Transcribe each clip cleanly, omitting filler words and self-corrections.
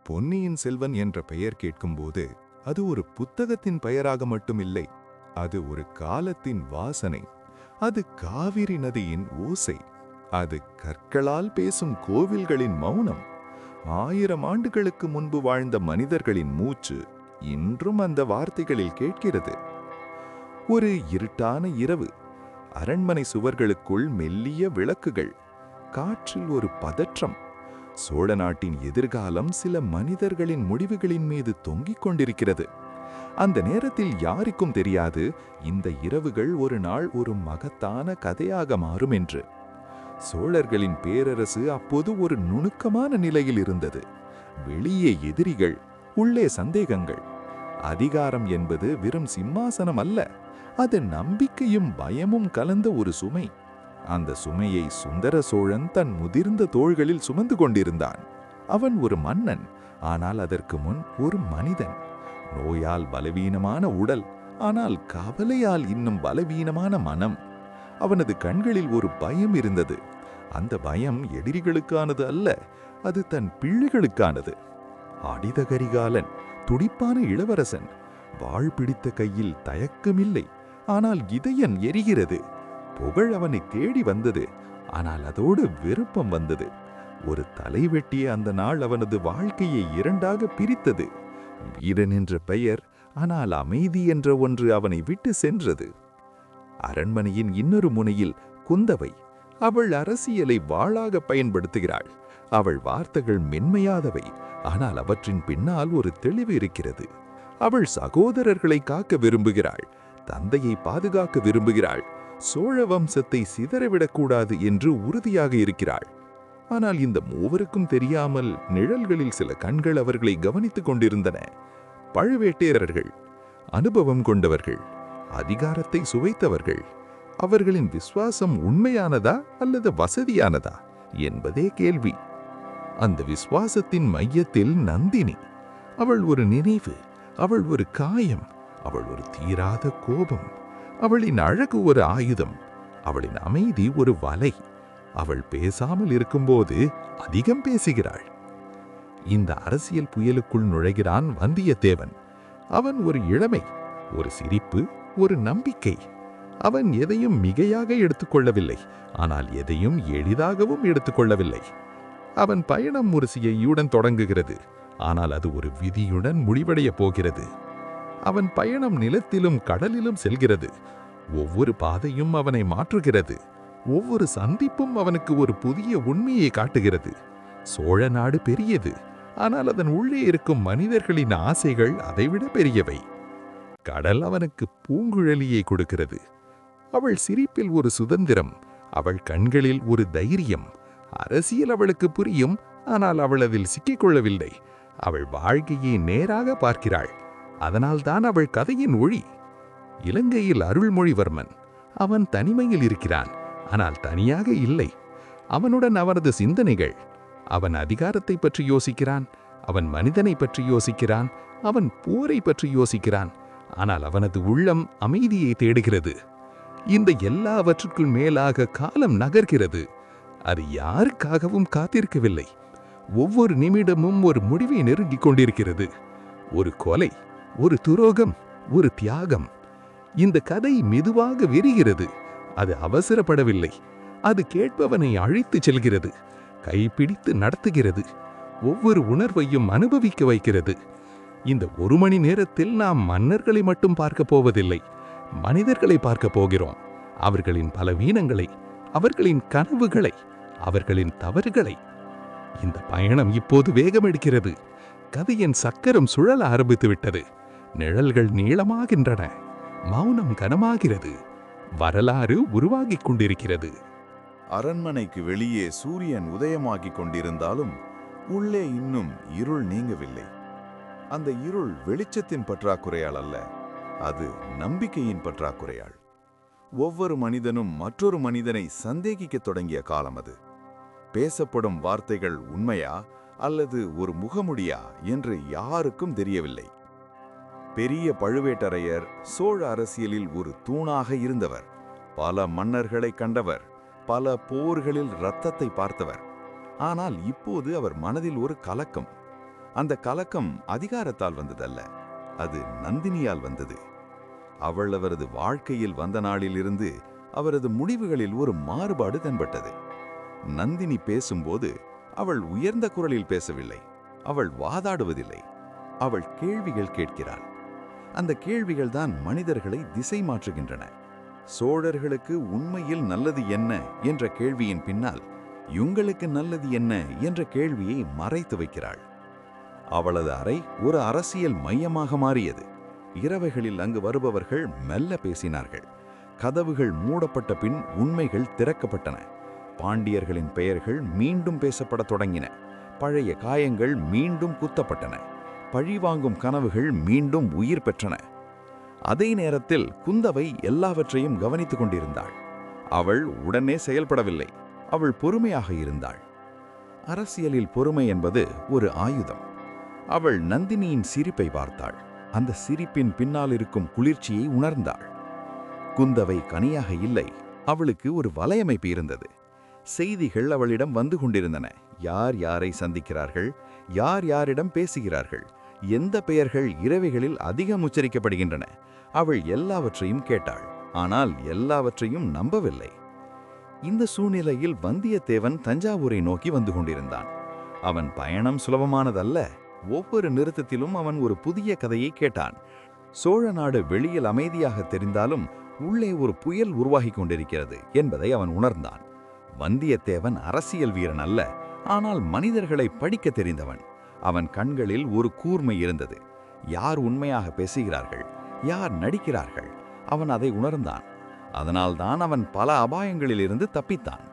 பொன்னியின் செல்வன் என்ற பெயர் கேட்கும்போது அது ஒரு புத்தகத்தின் பெயராக மட்டுமில்லை, அது ஒரு காலத்தின் வாசனை. அது காவிரி நதியின் ஓசை. அது கற்களால் பேசும் கோவில்களின் மௌனம். 1000 ஆண்டுகளுக்கு முன்பு வாழ்ந்த மனிதர்களின் மூச்சு இன்றும் அந்த வார்த்தைகளில் கேட்கிறது. ஒரு இருட்டான இரவு. அரண்மனை சுவர்களுக்குள் மெல்லிய விளக்குகள். காற்றில் ஒரு பதற்றம். சோழ நாட்டின் எதிர்காலம் சில மனிதர்களின் முடிவுகளின் மீது தொங்கிக் கொண்டிருக்கிறது. அந்த நேரத்தில் யாருக்கும் தெரியாது, இந்த இரவுகள் ஒரு நாள் ஒரு மகத்தான கதையாக மாறும் என்று. சோழர்களின் பேரரசு அப்போது ஒரு நுணுக்கமான நிலையில் இருந்தது. வெளியே எதிரிகள், உள்ளே சந்தேகங்கள். அதிகாரம் என்பது வெறும் சிம்மாசனம் அல்ல, அது நம்பிக்கையும் பயமும் கலந்த ஒரு சுமை. அந்த சுமையை சுந்தர சோழன் தன் முதிர்ந்த தோள்களில் சுமந்து கொண்டிருந்தான். அவன் ஒரு மன்னன், ஆனால் அதற்கு முன் ஒரு மனிதன். நோயால் பலவீனமான உடல், ஆனால் கவலையால் இன்னும் பலவீனமான மனம். அவனது கண்களில் ஒரு பயம் இருந்தது. அந்த பயம் எதிரிகளுக்கானது அல்ல, அது தன் பிள்ளைகளுக்கானது. அடித கரிகாலன், துடிப்பான இளவரசன். வாழ் பிடித்த கையில் தயக்கமில்லை, ஆனால் இதயம் எரிகிறது. புகழ் அவனை தேடி வந்தது, ஆனால் அதோடு விருப்பம் வந்தது. ஒரு தலைவெட்டிய அந்த நாள் அவனது வாழ்க்கையை இரண்டாக பிரித்தது. வீரன் என்ற பெயர், ஆனால் அமைதி என்ற ஒன்று அவனை விட்டு சென்றது. அரண்மனையின் இன்னொரு முனையில் குந்தவை. அவள் அரசியலை வாளாக பயன்படுத்துகிறாள். அவள் வார்த்தைகள் மென்மையாதவை, ஆனால் அவற்றின் பின்னால் ஒரு தெளிவு இருக்கிறது. அவள் சகோதரர்களை காக்க விரும்புகிறாள், தந்தையை பாதுகாக்க விரும்புகிறாள், சோழ வம்சத்தை சிதறவிடக்கூடாது என்று உறுதியாக இருக்கிறாள். ஆனால் இந்த மூவருக்கும் தெரியாமல் நிழல்களில் சில கண்கள் அவர்களை கவனித்துக் கொண்டிருந்தன. பழுவேட்டரையர்கள், அனுபவம் கொண்டவர்கள், அதிகாரத்தை சுவைத்தவர்கள். அவர்களின் விசுவாசம் உண்மையானதா அல்லது வசதியானதா என்பதே கேள்வி. அந்த விசுவாசத்தின் மையத்தில் நந்தினி. அவள் ஒரு நினைவு, அவள் ஒரு காயம், அவள் ஒரு தீராத கோபம். அவளின் அழகு ஒரு ஆயுதம், அவளின் அமைதி ஒரு வலை. அவள் பேசாமல் இருக்கும்போது அதிகம் பேசுகிறாள். இந்த அரசியல் புயலுக்குள் நுழைகிறான் வந்தியத்தேவன். அவன் ஒரு இளமை, ஒரு சிரிப்பு, ஒரு நம்பிக்கை. அவன் எதையும் மிகையாக எடுத்துக்கொள்ளவில்லை, ஆனால் எதையும் எளிதாகவும் எடுத்துக்கொள்ளவில்லை. அவன் பயணம் ஒரு சியையுடன் தொடங்குகிறது, ஆனால் அது ஒரு விதியுடன் முடிவடையப் போகிறது. அவன் பயணம் நிலத்திலும் கடலிலும் செல்கிறது. ஒவ்வொரு பாதையும் அவனை மாற்றுகிறது. ஒவ்வொரு சந்திப்பும் அவனுக்கு ஒரு புதிய உண்மையை காட்டுகிறது. சோழ நாடு பெரியது, ஆனால் அதன் உள்ளே இருக்கும் மனிதர்களின் ஆசைகள் அதைவிட பெரியவை. கடல் அவனுக்கு பூங்குழலியை கொடுக்கிறது. அவள் சிரிப்பில் ஒரு சுதந்திரம், அவள் கண்களில் ஒரு தைரியம். அரசியல் அவளுக்கு புரியும், ஆனால் அவள் அதில் சிக்கிக்கொள்ளவில்லை. அவள் வாழ்க்கையை நேராக பார்க்கிறாள். அதனால்தான் அவள் கதையின் ஒளி. இலங்கையில் அருள்மொழிவர்மன். அவன் தனிமையில் இருக்கிறான், ஆனால் தனியாக இல்லை. அவனுடன் அவனது சிந்தனைகள். அவன் அதிகாரத்தை பற்றி யோசிக்கிறான், அவன் மனிதனை பற்றி யோசிக்கிறான், அவன் போரை பற்றி யோசிக்கிறான். ஆனால் அவனது உள்ளம் அமைதியை தேடுகிறது. இந்த எல்லாவற்றுக்குள் மேலாக காலம் நகர்கிறது. அது யாருக்காகவும் காத்திருக்கவில்லை. ஒவ்வொரு நிமிடமும் ஒரு முடிவை நெருங்கிக் கொண்டிருக்கிறது. ஒரு கொலை, ஒரு துரோகம், ஒரு தியாகம். இந்த கதை மெதுவாக விரிகிறது. அது அவசரப்படவில்லை. அது கேட்பவனை அழைத்துச் செல்கிறது, கைப்பிடித்து நடத்துகிறது, ஒவ்வொரு உணர்வையும் அனுபவிக்க வைக்கிறது. இந்த 1 மணி நேரத்தில் நாம் மன்னர்களை மட்டும் பார்க்க போவதில்லை, மனிதர்களை பார்க்க போகிறோம். அவர்களின் பலவீனங்களை, அவர்களின் கனவுகளை, அவர்களின் தவறுகளை. இந்த பயணம் இப்போது வேகமெடுக்கிறது. கதையின் சக்கரம் சுழல ஆரம்பித்து விட்டது. நிழல்கள் நீளமாகின்றன, மௌனம் கனமாகிறது, வரலாறு உருவாகிக் கொண்டிருக்கிறது. அரண்மனைக்கு வெளியே சூரியன் உதயமாகிக் கொண்டிருந்தாலும் உள்ளே இன்னும் இருள் நீங்கவில்லை. அந்த இருள் வெளிச்சத்தின் பற்றாக்குறையால் அல்ல, அது நம்பிக்கையின் பற்றாக்குறையால். ஒவ்வொரு மனிதனும் மற்றொரு மனிதனை சந்தேகிக்கத் தொடங்கிய காலம் அது. பேசப்படும் வார்த்தைகள் உண்மையா அல்லது ஒரு முகமுடியா என்று யாருக்கும் தெரியவில்லை. பெரிய பழுவேட்டரையர் சோழ அரசியலில் ஒரு தூணாக இருந்தவர். பல மன்னர்களை கண்டவர், பல போர்களில் இரத்தத்தை பார்த்தவர். ஆனால் இப்போது அவர் மனதில் ஒரு கலக்கம். அந்த கலக்கம் அதிகாரத்தால் வந்ததல்ல, அது நந்தினியால் வந்தது. அவள் அவரது வாழ்க்கையில் வந்த நாளிலிருந்து அவரது முடிவுகளில் ஒரு மாறுபாடு தென்பட்டது. நந்தினி பேசும்போது அவள் உயர்ந்த குரலில் பேசவில்லை, அவள் வாதாடுவதில்லை, அவள் கேள்விகள் கேட்கிறாள். அந்த கேள்விகள்தான் மனிதர்களை திசை மாற்றுகின்றன. சோழர்களுக்கு உண்மையில் நல்லது என்ன என்ற கேள்வியின் பின்னால் உங்களுக்கு நல்லது என்ன என்ற கேள்வியை மறைத்து வைக்கிறாள். அவளது அறை ஒரு அரசியல் மையமாக மாறியது. இரவுகளில் அங்கு வருபவர்கள் மெல்ல பேசினார்கள். கதவுகள் மூடப்பட்ட பின் உண்மைகள் திறக்கப்பட்டன. பாண்டியர்களின் பெயர்கள் மீண்டும் பேசப்படத் தொடங்கின. பழைய காயங்கள் மீண்டும் குத்தப்பட்டன. பழிவாங்கும் கனவுகள் மீண்டும் உயிர் பெற்றன. அதே நேரத்தில் குந்தவை எல்லாவற்றையும் கவனித்துக் கொண்டிருந்தாள். அவள் உடனே செயல்படவில்லை, அவள் பொறுமையாக இருந்தாள். அரசியலில் பொறுமை என்பது ஒரு ஆயுதம். அவள் நந்தினியின் சிரிப்பை பார்த்தாள். அந்த சிரிப்பின் பின்னால் இருக்கும் குளிர்ச்சியை உணர்ந்தாள். குந்தவை கனியாக இல்லை, அவளுக்கு ஒரு வலையமைப்பு இருந்தது. செய்திகள் அவளிடம் வந்து கொண்டிருந்தன. யார் யாரை சந்திக்கிறார்கள், யார் யாரிடம் பேசுகிறார்கள், எந்த பெயர்கள் இரவுகளில் அதிகம் உச்சரிக்கப்படுகின்றன. அவள் எல்லாவற்றையும் கேட்டாள், ஆனால் எல்லாவற்றையும் நம்பவில்லை. இந்த சூழ்நிலையில் வந்தியத்தேவன் தஞ்சாவூரை நோக்கி வந்து கொண்டிருந்தான். அவன் பயணம் சுலபமானதல்ல. ஒவ்வொரு நிறுத்தத்திலும் அவன் ஒரு புதிய கதையை கேட்டான். சோழ நாடு வெளியில் அமைதியாக தெரிந்தாலும் உள்ளே ஒரு புயல் உருவாகி கொண்டிருக்கிறது என்பதை அவன் உணர்ந்தான். வந்தியத்தேவன் அரசியல் வீரன் அல்ல, ஆனால் மனிதர்களை படிக்க தெரிந்தவன். அவன் கண்களில் ஒரு கூர்மை இருந்தது. யார் உண்மையாக பேசுகிறார்கள், யார் நடிக்கிறார்கள், அவன் அதை உணர்ந்தான். அதனால்தான் அவன் பல அபாயங்களிலிருந்து தப்பித்தான்.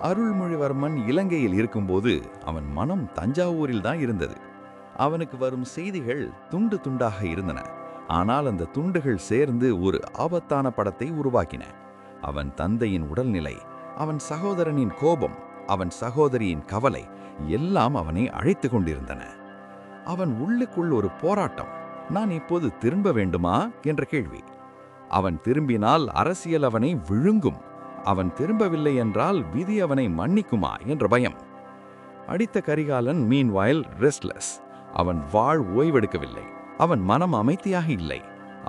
அருள்மொழிவர்மன் இலங்கையில் இருக்கும்போது அவன் மனம் தஞ்சாவூரில் தான் இருந்தது. அவனுக்கு வரும் செய்திகள் துண்டு துண்டாக இருந்தன, ஆனால் அந்த துண்டுகள் சேர்ந்து ஒரு ஆபத்தான படத்தை உருவாக்கின. அவன் தந்தையின் உடல்நிலை, அவன் சகோதரனின் கோபம், அவன் சகோதரியின் கவலை எல்லாம் அவனை அழைத்து கொண்டிருந்தன. அவன் உள்ளுக்குள் ஒரு போராட்டம். நான் இப்போது திரும்ப வேண்டுமா என்ற கேள்வி. அவன் திரும்பினால் அரசியல் அவனை விழுங்கும். அவன் திரும்பவில்லை என்றால் விதி அவனை மன்னிக்குமா என்ற பயம். அடித்த கரிகாலன் மீன்வாயில் ரெஸ்ட்லெஸ். அவன் ஓய்வெடுக்கவில்லை. அவன் மனம் அமைதியாக இல்லை.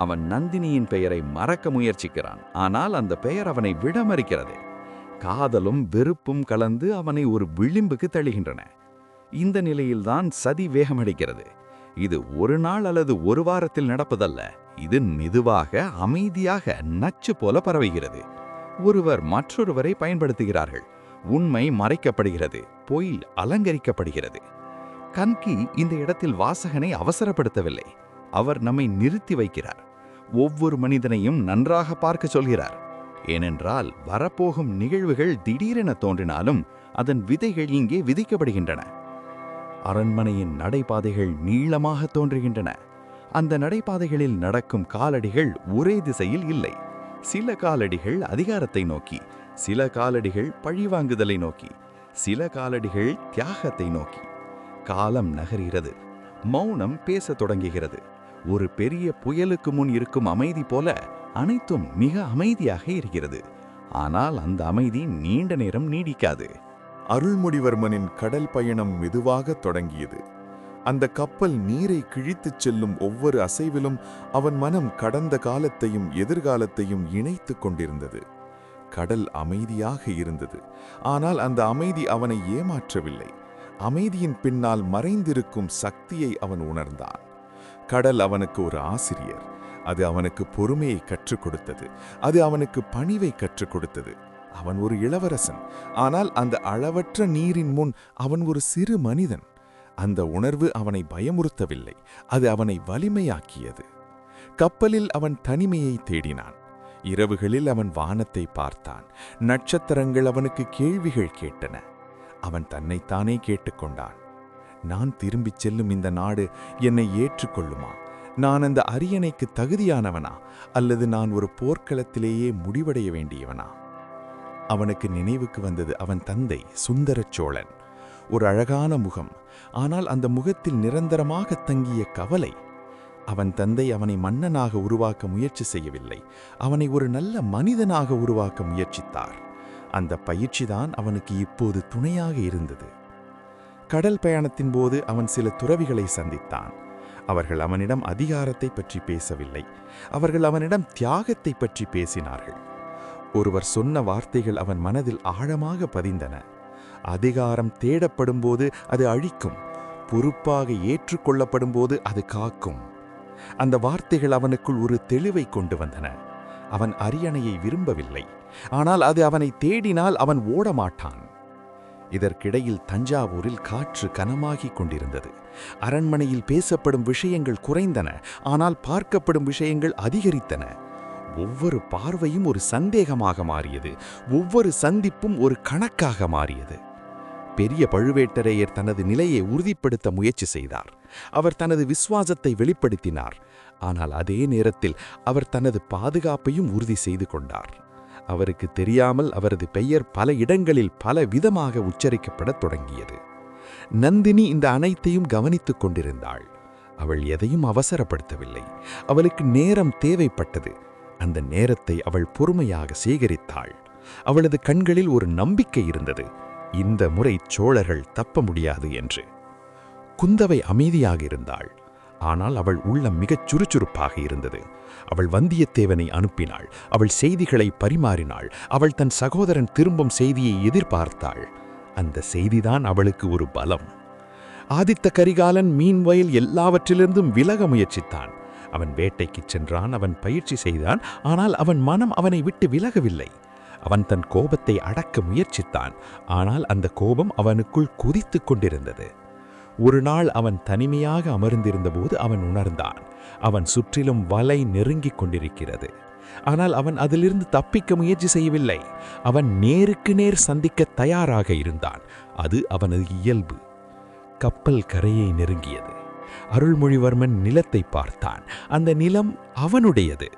அவன் நந்தினியின் பெயரை மறக்க முயற்சிக்கிறான், ஆனால் அந்த பெயர் அவனை விடமறிக்கிறது. காதலும் வெறுப்பும் கலந்து அவனை ஒரு விளிம்புக்கு தள்ளுகின்றன. இந்த நிலையில்தான் சதி வேகமடைகிறது. இது ஒரு நாள் அல்லது ஒரு வாரத்தில் நடப்பதல்ல. இது மெதுவாக, அமைதியாக, நச்சு போல பரவுகிறது. ஒருவர் மற்றொருவரை பயன்படுத்துகிறார்கள். உண்மை மறைக்கப்படுகிறது, பொய் அலங்கரிக்கப்படுகிறது. கல்கி இந்த இடத்தில் வாசகனை அவசரப்படுத்தவில்லை. அவர் நம்மை நிறுத்தி வைக்கிறார். ஒவ்வொரு மனிதனையும் நன்றாக பார்க்க சொல்கிறார். ஏனென்றால் வரப்போகும் நிகழ்வுகள் திடீரென தோன்றினாலும் அதன் விதைகள் இங்கே விதிக்கப்படுகின்றன. அரண்மனையின் நடைபாதைகள் நீளமாக தோன்றுகின்றன. அந்த நடைபாதைகளில் நடக்கும் காலடிகள் ஒரே திசையில் இல்லை. சில காலடிகள் அதிகாரத்தை நோக்கி, சில காலடிகள் பழிவாங்குதலை நோக்கி, சில காலடிகள் தியாகத்தை நோக்கி. காலம் நகர்கிறது. மௌனம் பேசத் தொடங்குகிறது. ஒரு பெரிய புயலுக்கு முன் இருக்கும் அமைதி போல அனைத்தும் மிக அமைதியாக இருக்கிறது. ஆனால் அந்த அமைதி நீண்ட நேரம் நீடிக்காது. அருள்மொழிவர்மனின் கடல் பயணம் மெதுவாக தொடங்கியது. அந்த கப்பல் நீரை கிழித்துச் செல்லும் ஒவ்வொரு அசைவிலும் அவன் மனம் கடந்த காலத்தையும் எதிர்காலத்தையும் இணைத்துக் கொண்டிருந்தது. கடல் அமைதியாக இருந்தது, ஆனால் அந்த அமைதி அவனை ஏமாற்றவில்லை. அமைதியின் பின்னால் மறைந்திருக்கும் சக்தியை அவன் உணர்ந்தான். கடல் அவனுக்கு ஒரு ஆசிரியர். அது அவனுக்கு பொறுமையை கற்றுக் கொடுத்தது. அது அவனுக்கு பணிவை கற்றுக் கொடுத்தது. அவன் ஒரு இளவரசன், ஆனால் அந்த அளவற்ற நீரின் முன் அவன் ஒரு சிறு மனிதன். அந்த உணர்வு அவனை பயமுறுத்தவில்லை, அது அவனை வலிமையாக்கியது. கப்பலில் அவன் தனிமையை தேடினான். இரவுகளில் அவன் வானத்தை பார்த்தான். நட்சத்திரங்கள் அவனுக்கு கேள்விகள் கேட்டன. அவன் தன்னைத்தானே கேட்டுக்கொண்டான். நான் திரும்பிச் செல்லும் இந்த நாடு என்னை ஏற்றுக்கொள்ளுமா? நான் அந்த அரியணைக்கு தகுதியானவனா, அல்லது நான் ஒரு போர்க்களத்திலேயே முடிவடைய வேண்டியவனா? அவனுக்கு நினைவுக்கு வந்தது அவன் தந்தை சுந்தர சோழன். ஒரு அழகான முகம், ஆனால் அந்த முகத்தில் நிரந்தரமாக தங்கிய கவலை. அவன் தந்தை அவனை மன்னனாக உருவாக்க முயற்சி செய்யவில்லை, அவனை ஒரு நல்ல மனிதனாக உருவாக்க முயற்சித்தார். அந்த பயிற்சிதான் அவனுக்கு இப்போது துணையாக இருந்தது. கடல் பயணத்தின் போது அவன் சில துறவிகளை சந்தித்தான். அவர்கள் அவனிடம் அதிகாரத்தை பற்றி பேசவில்லை, அவர்கள் அவனிடம் தியாகத்தை பற்றி பேசினார்கள். ஒருவர் சொன்ன வார்த்தைகள் அவன் மனதில் ஆழமாக பதிந்தன. அதிகாரம் தேடப்படும்போது அது அழிக்கும், பொறுப்பாக ஏற்றுக்கொள்ளப்படும்போது அது காக்கும். அந்த வார்த்தைகள் அவனுக்குள் ஒரு தெளிவை கொண்டு வந்தன. அவன் அரியணையை விரும்பவில்லை, ஆனால் அது அவனை தேடினால் அவன் ஓடமாட்டான். இதற்கிடையில் தஞ்சாவூரில் காற்று கனமாகிக் கொண்டிருந்தது. அரண்மனையில் பேசப்படும் விஷயங்கள் குறைந்தன, ஆனால் பார்க்கப்படும் விஷயங்கள் அதிகரித்தன. ஒவ்வொரு பார்வையும் ஒரு சந்தேகமாக மாறியது, ஒவ்வொரு சந்திப்பும் ஒரு கணக்காக மாறியது. பெரிய பழுவேட்டரையர் தனது நிலையை உறுதிப்படுத்த முயற்சி செய்தார். அவர் தனது விசுவாசத்தை வெளிப்படுத்தினார். ஆனால் அதே நேரத்தில் அவர் தனது பாதுகாப்பையும் உறுதி செய்து கொண்டார். அவருக்கு தெரியாமல் அவரது பெயர் பல இடங்களில் பல விதமாக உச்சரிக்கப்படத் தொடங்கியது. நந்தினி இந்த அனைத்தையும் கவனித்துக் கொண்டிருந்தாள். அவள் எதையும் அவசரப்படுத்தவில்லை. அவளுக்கு நேரம் தேவைப்பட்டது. அந்த நேரத்தை அவள் பொறுமையாக சேகரித்தாள். அவளது கண்களில் ஒரு நம்பிக்கை இருந்தது, இந்த முறை சோழர்கள் தப்ப முடியாது என்று. குந்தவை அமைதியாக இருந்தாள். ஆனால் அவள் உள்ளம் மிகச் சுறுசுறுப்பாக இருந்தது. அவள் வந்தியத்தேவனை அனுப்பினாள். அவள் செய்திகளை பரிமாறினாள். அவள் தன் சகோதரன் திரும்பும் செய்தியை எதிர்பார்த்தாள். அந்த செய்திதான் அவளுக்கு ஒரு பலம். ஆதித்த கரிகாலன் மீன்வயல் எல்லாவற்றிலிருந்தும் விலக முயற்சித்தான். அவன் வேட்டைக்குச் சென்றான், அவன் பயிற்சி செய்தான். ஆனால் அவன் மனம் அவனை விட்டு விலகவில்லை. அவன் தன் கோபத்தை அடக்க முயற்சித்தான். ஆனால் அந்த கோபம் அவனுக்குள் குதித்துக் கொண்டிருந்தது. ஒரு நாள் அவன் தனிமையாக அமர்ந்திருந்தபோது அவன் உணர்ந்தான், அவன் சுற்றிலும் வலை நெருங்கிக் கொண்டிருக்கிறது. ஆனால் அவன் அதிலிருந்து தப்பிக்க முயற்சி செய்யவில்லை. அவன் நேருக்கு நேர் சந்திக்க தயாராக இருந்தான். அது அவனது இயல்பு. கப்பல் கரையை நெருங்கியது. அருள்மொழிவர்மன் நிலத்தை பார்த்தான். அந்த நிலம் அவனுடையது.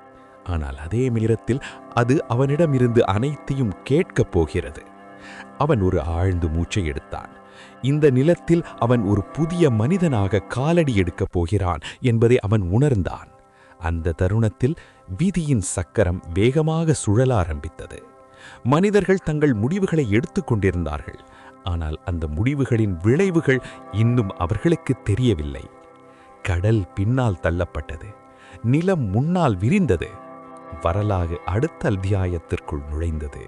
ஆனால் அதே நேரத்தில் அது அவனிடமிருந்து அனைத்தையும் கேட்கப் போகிறது. அவன் ஒரு ஆழ்ந்த மூச்சை எடுத்தான். இந்த நிலத்தில் அவன் ஒரு புதிய மனிதனாக காலடி எடுக்கப் போகிறான் என்பதை அவன் உணர்ந்தான். அந்த தருணத்தில் விதியின் சக்கரம் வேகமாக சுழல ஆரம்பித்தது. மனிதர்கள் தங்கள் முடிவுகளை எடுத்துக் கொண்டிருந்தார்கள். ஆனால் அந்த முடிவுகளின் விளைவுகள் இன்னும் அவர்களுக்கு தெரியவில்லை. கடல் பின்னால் தள்ளப்பட்டது. நிலம் முன்னால் விரிந்தது. வரலாறு அடுத்த அத்தியாயத்திற்குள் நுழைந்தது.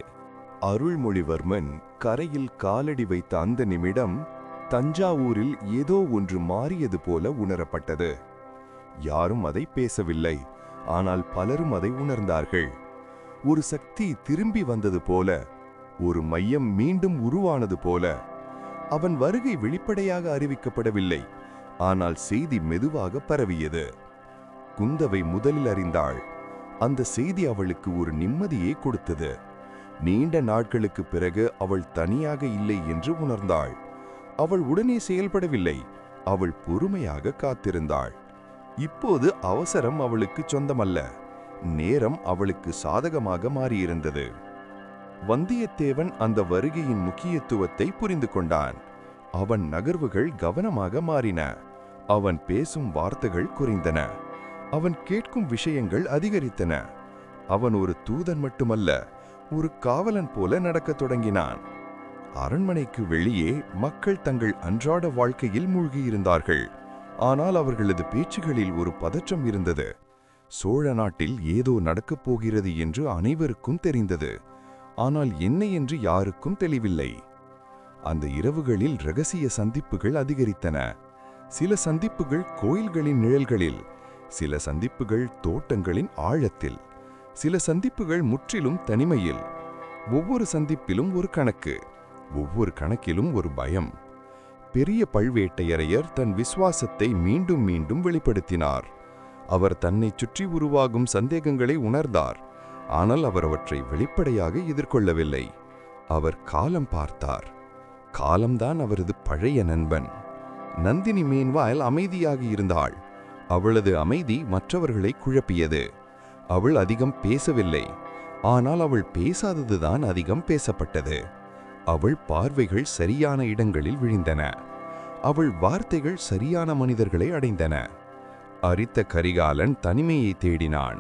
அருள்மொழிவர்மன் கரையில் காலடி வைத்த அந்த நிமிடம் தஞ்சாவூரில் ஏதோ ஒன்று மாறியது போல உணரப்பட்டது. யாரும் அதை பேசவில்லை, ஆனால் பலரும் அதை உணர்ந்தார்கள். ஒரு சக்தி திரும்பி வந்தது போல, ஒரு மையம் மீண்டும் உருவானது போல. அவன் வருகை வெளிப்படையாக அறிவிக்கப்படவில்லை, ஆனால் செய்தி மெதுவாக பரவியது. குந்தவை முதலில் அறிந்தாள். அந்த செய்தி அவளுக்கு ஒரு நிம்மதியை கொடுத்தது. நீண்ட நாட்களுக்கு பிறகு அவள் தனியாக இல்லை என்று உணர்ந்தாள். அவள் உடனே செயல்படவில்லை. அவள் பொறுமையாக காத்திருந்தாள். இப்போது அவசரம் அவளுக்கு சொந்தமல்ல. நேரம் அவளுக்கு சாதகமாக மாறியிருந்தது. வந்தியத்தேவன் அந்த வருகையின் முக்கியத்துவத்தை புரிந்து கொண்டான். அவன் நகர்வுகள் கவனமாக மாறின. அவன் பேசும் வார்த்தைகள் குறைந்தன. அவன் கேட்கும் விஷயங்கள் அதிகரித்தன. அவன் ஒரு தூதன் மட்டுமல்ல, ஒரு காவலன் போல நடக்கத் தொடங்கினான். அரண்மனைக்கு வெளியே மக்கள் தங்கள் அன்றாட வாழ்க்கையில் மூழ்கியிருந்தார்கள். ஆனால் அவர்களது பேச்சுகளில் ஒரு பதற்றம் இருந்தது. சோழ நாட்டில் ஏதோ நடக்கப் போகிறது என்று அனைவருக்கும் தெரிந்தது. ஆனால் என்ன என்று யாருக்கும் தெளிவில்லை. அந்த இரவுகளில் இரகசிய சந்திப்புகள் அதிகரித்தன. சில சந்திப்புகள் கோயில்களின் நிழல்களில், சில சந்திப்புகள் தோட்டங்களின் ஆழத்தில், சில சந்திப்புகள் முற்றிலும் தனிமையில். ஒவ்வொரு சந்திப்பிலும் ஒரு கணக்கு, ஒவ்வொரு கணக்கிலும் ஒரு பயம். பெரிய பழுவேட்டையரையர் தன் விசுவாசத்தை மீண்டும் மீண்டும் வெளிப்படுத்தினார். அவர் தன்னை சுற்றி உருவாகும் சந்தேகங்களை உணர்ந்தார். ஆனால் அவர் அவற்றை வெளிப்படையாக எதிர்கொள்ளவில்லை. அவர் காலம் பார்த்தார். காலம்தான் அவரது பழைய நண்பன். நந்தினி மீன்வாயில் அமைதியாக இருந்தாள். அவளது அமைதி மற்றவர்களை குழப்பியது. அவள் அதிகம் பேசவில்லை. ஆனால் அவள் பேசாததுதான் அதிகம் பேசப்பட்டது. அவள் பார்வைகள் சரியான இடங்களில் விழுந்தன. அவள் வார்த்தைகள் சரியான மனிதர்களை அடைந்தன. அரித்த கரிகாலன் தனிமையை தேடினான்.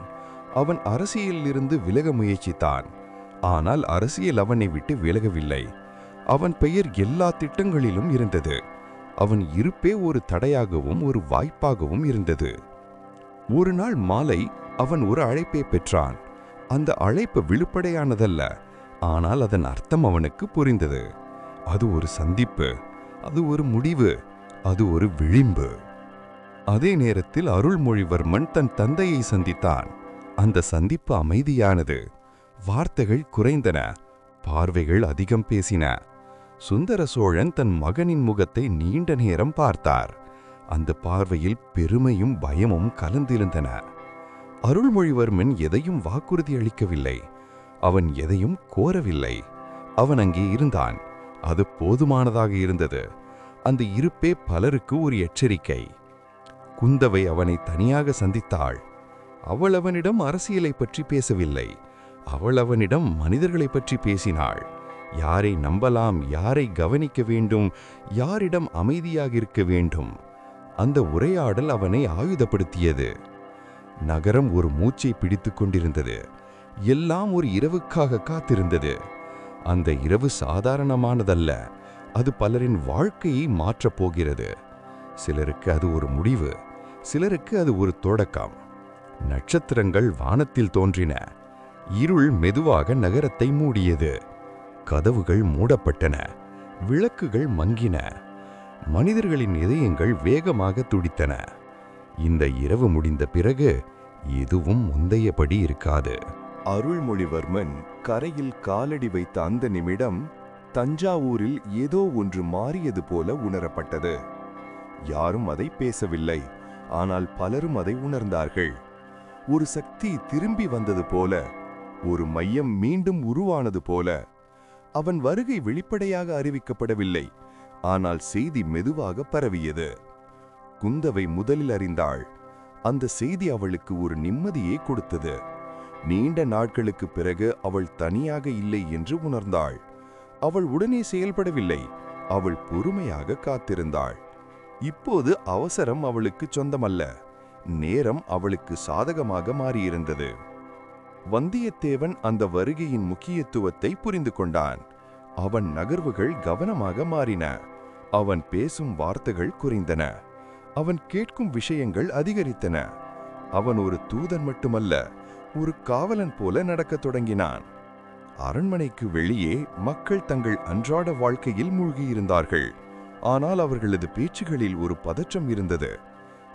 அவன் அரசியலிலிருந்து விலக முயற்சித்தான். ஆனால் அரசியல் அவனை விட்டு விலகவில்லை. அவன் பெயர் எல்லா திட்டங்களிலும் இருந்தது. அவன் இருப்பே ஒரு தடையாகவும் ஒரு வாய்ப்பாகவும் இருந்தது. ஒரு நாள் மாலை அவன் ஒரு அழைப்பை பெற்றான். அந்த அழைப்பு வெளிப்படையானதல்ல, ஆனால் அதன் அர்த்தம் அவனுக்கு புரிந்தது. அது ஒரு சந்திப்பு, அது ஒரு முடிவு, அது ஒரு விளிம்பு. அதே நேரத்தில் அருள்மொழிவர்மன் தன் தந்தையை சந்தித்தான். அந்த சந்திப்பு அமைதியானது. வார்த்தைகள் குறைந்தன, பார்வைகள் அதிகம் பேசின. சுந்தர சோழன் தன் மகனின் முகத்தை நீண்ட நேரம் பார்த்தார். அந்த பார்வையில் பெருமையும் பயமும் கலந்திருந்தன. அருள்மொழிவர்மன் எதையும் வாக்குறுதி அளிக்கவில்லை. அவன் எதையும் கோரவில்லை. அவன் அங்கே இருந்தான். அது போதுமானதாக இருந்தது. அந்த இருப்பே பலருக்கு ஒரு எச்சரிக்கை. குந்தவை அவனை தனியாக சந்தித்தாள். அவள் அவனிடம் அரசியலை பற்றி பேசவில்லை. அவள் அவனிடம் மனிதர்களை பற்றி பேசினாள். யாரை நம்பலாம், யாரை கவனிக்க வேண்டும், யாரிடம் அமைதியாக இருக்க வேண்டும். அந்த உரையாடல் அவனை ஆயுதப்படுத்தியது. நகரம் ஒரு மூச்சை பிடித்துக் கொண்டிருந்தது. எல்லாம் ஒரு இரவுக்காக காத்திருந்தது. அந்த இரவு சாதாரணமானதல்ல. அது பலரின் வாழ்க்கையை மாற்றப் போகிறது. சிலருக்கு அது ஒரு முடிவு, சிலருக்கு அது ஒரு தொடக்கம். நட்சத்திரங்கள் வானத்தில் தோன்றின. இருள் மெதுவாக நகரத்தை மூடியது. கதவுகள் மூடப்பட்டன. விளக்குகள் மங்கின. மனிதர்களின் இதயங்கள் வேகமாக துடித்தன. இந்த இரவு முடிந்த பிறகு எதுவும் முந்தையபடி இருக்காது. அருள்மொழிவர்மன் கரையில் காலடி வைத்த அந்த நிமிடம் தஞ்சாவூரில் ஏதோ ஒன்று மாறியது போல உணரப்பட்டது. யாரும் அதை பேசவில்லை, ஆனால் பலரும் அதை உணர்ந்தார்கள். ஒரு சக்தி திரும்பி வந்தது போல, ஒரு மையம் மீண்டும் உருவானது போல. அவன் வருகை வெளிப்படையாக அறிவிக்கப்படவில்லை, ஆனால் செய்தி மெதுவாக பரவியது. குந்தவை முதலில் அறிந்தாள். அந்த செய்தி அவளுக்கு ஒரு நிம்மதியை கொடுத்தது. நீண்ட நாட்களுக்கு பிறகு அவள் தனியாக இல்லை என்று உணர்ந்தாள். அவள் உடனே செயல்படவில்லை. அவள் பொறுமையாக காத்திருந்தாள். இப்போது அவசரம் அவளுக்கு சொந்தமல்ல. நேரம் அவளுக்கு சாதகமாக மாறியிருந்தது. வந்தியத்தேவன் அந்த வருகையின் முக்கியத்துவத்தை புரிந்து கொண்டான். அவன் நகர்வுகள் கவனமாக மாறின. அவன் பேசும் வார்த்தைகள் குறைந்தன. அவன் கேட்கும் விஷயங்கள் அதிகரித்தன. அவன் ஒரு தூதன் மட்டுமல்ல, ஒரு காவலன் போல நடக்கத் தொடங்கினான். அரண்மனைக்கு வெளியே மக்கள் தங்கள் அன்றாட வாழ்க்கையில் மூழ்கியிருந்தார்கள். ஆனால் அவர்களது பேச்சுகளில் ஒரு பதற்றம் இருந்தது.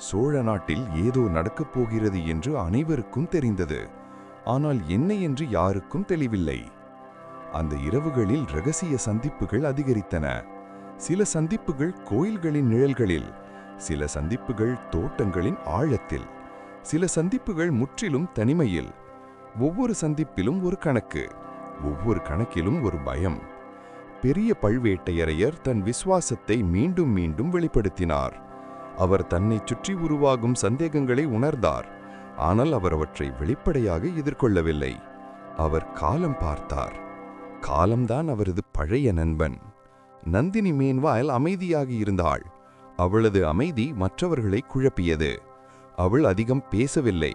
சோழ நாட்டில் ஏதோ நடக்கப் போகிறது என்று அனைவருக்கும் தெரிந்தது. ஆனால் என்ன என்று யாருக்கும் தெளிவில்லை. அந்த இரவுகளில் இரகசிய சந்திப்புகள் அதிகரித்தன. சில சந்திப்புகள் கோயில்களின் நிழல்களில், சில சந்திப்புகள் தோட்டங்களின் ஆழத்தில், சில சந்திப்புகள் முற்றிலும் தனிமையில். ஒவ்வொரு சந்திப்பிலும் ஒரு கணக்கு, ஒவ்வொரு கணக்கிலும் ஒரு பயம். பெரிய பழுவேட்டையரையர் தன் விசுவாசத்தை மீண்டும் மீண்டும் வெளிப்படுத்தினார். அவர் தன்னை சுற்றி உருவாகும் சந்தேகங்களை உணர்ந்தார். ஆனால் அவர் அவற்றை வெளிப்படையாக எதிர்கொள்ளவில்லை. அவர் காலம் பார்த்தார். காலம்தான் அவரது பழைய நண்பன். நந்தினி மேன்வாயில் அமைதியாக இருந்தாள். அவளது அமைதி மற்றவர்களை குழப்பியது. அவள் அதிகம் பேசவில்லை,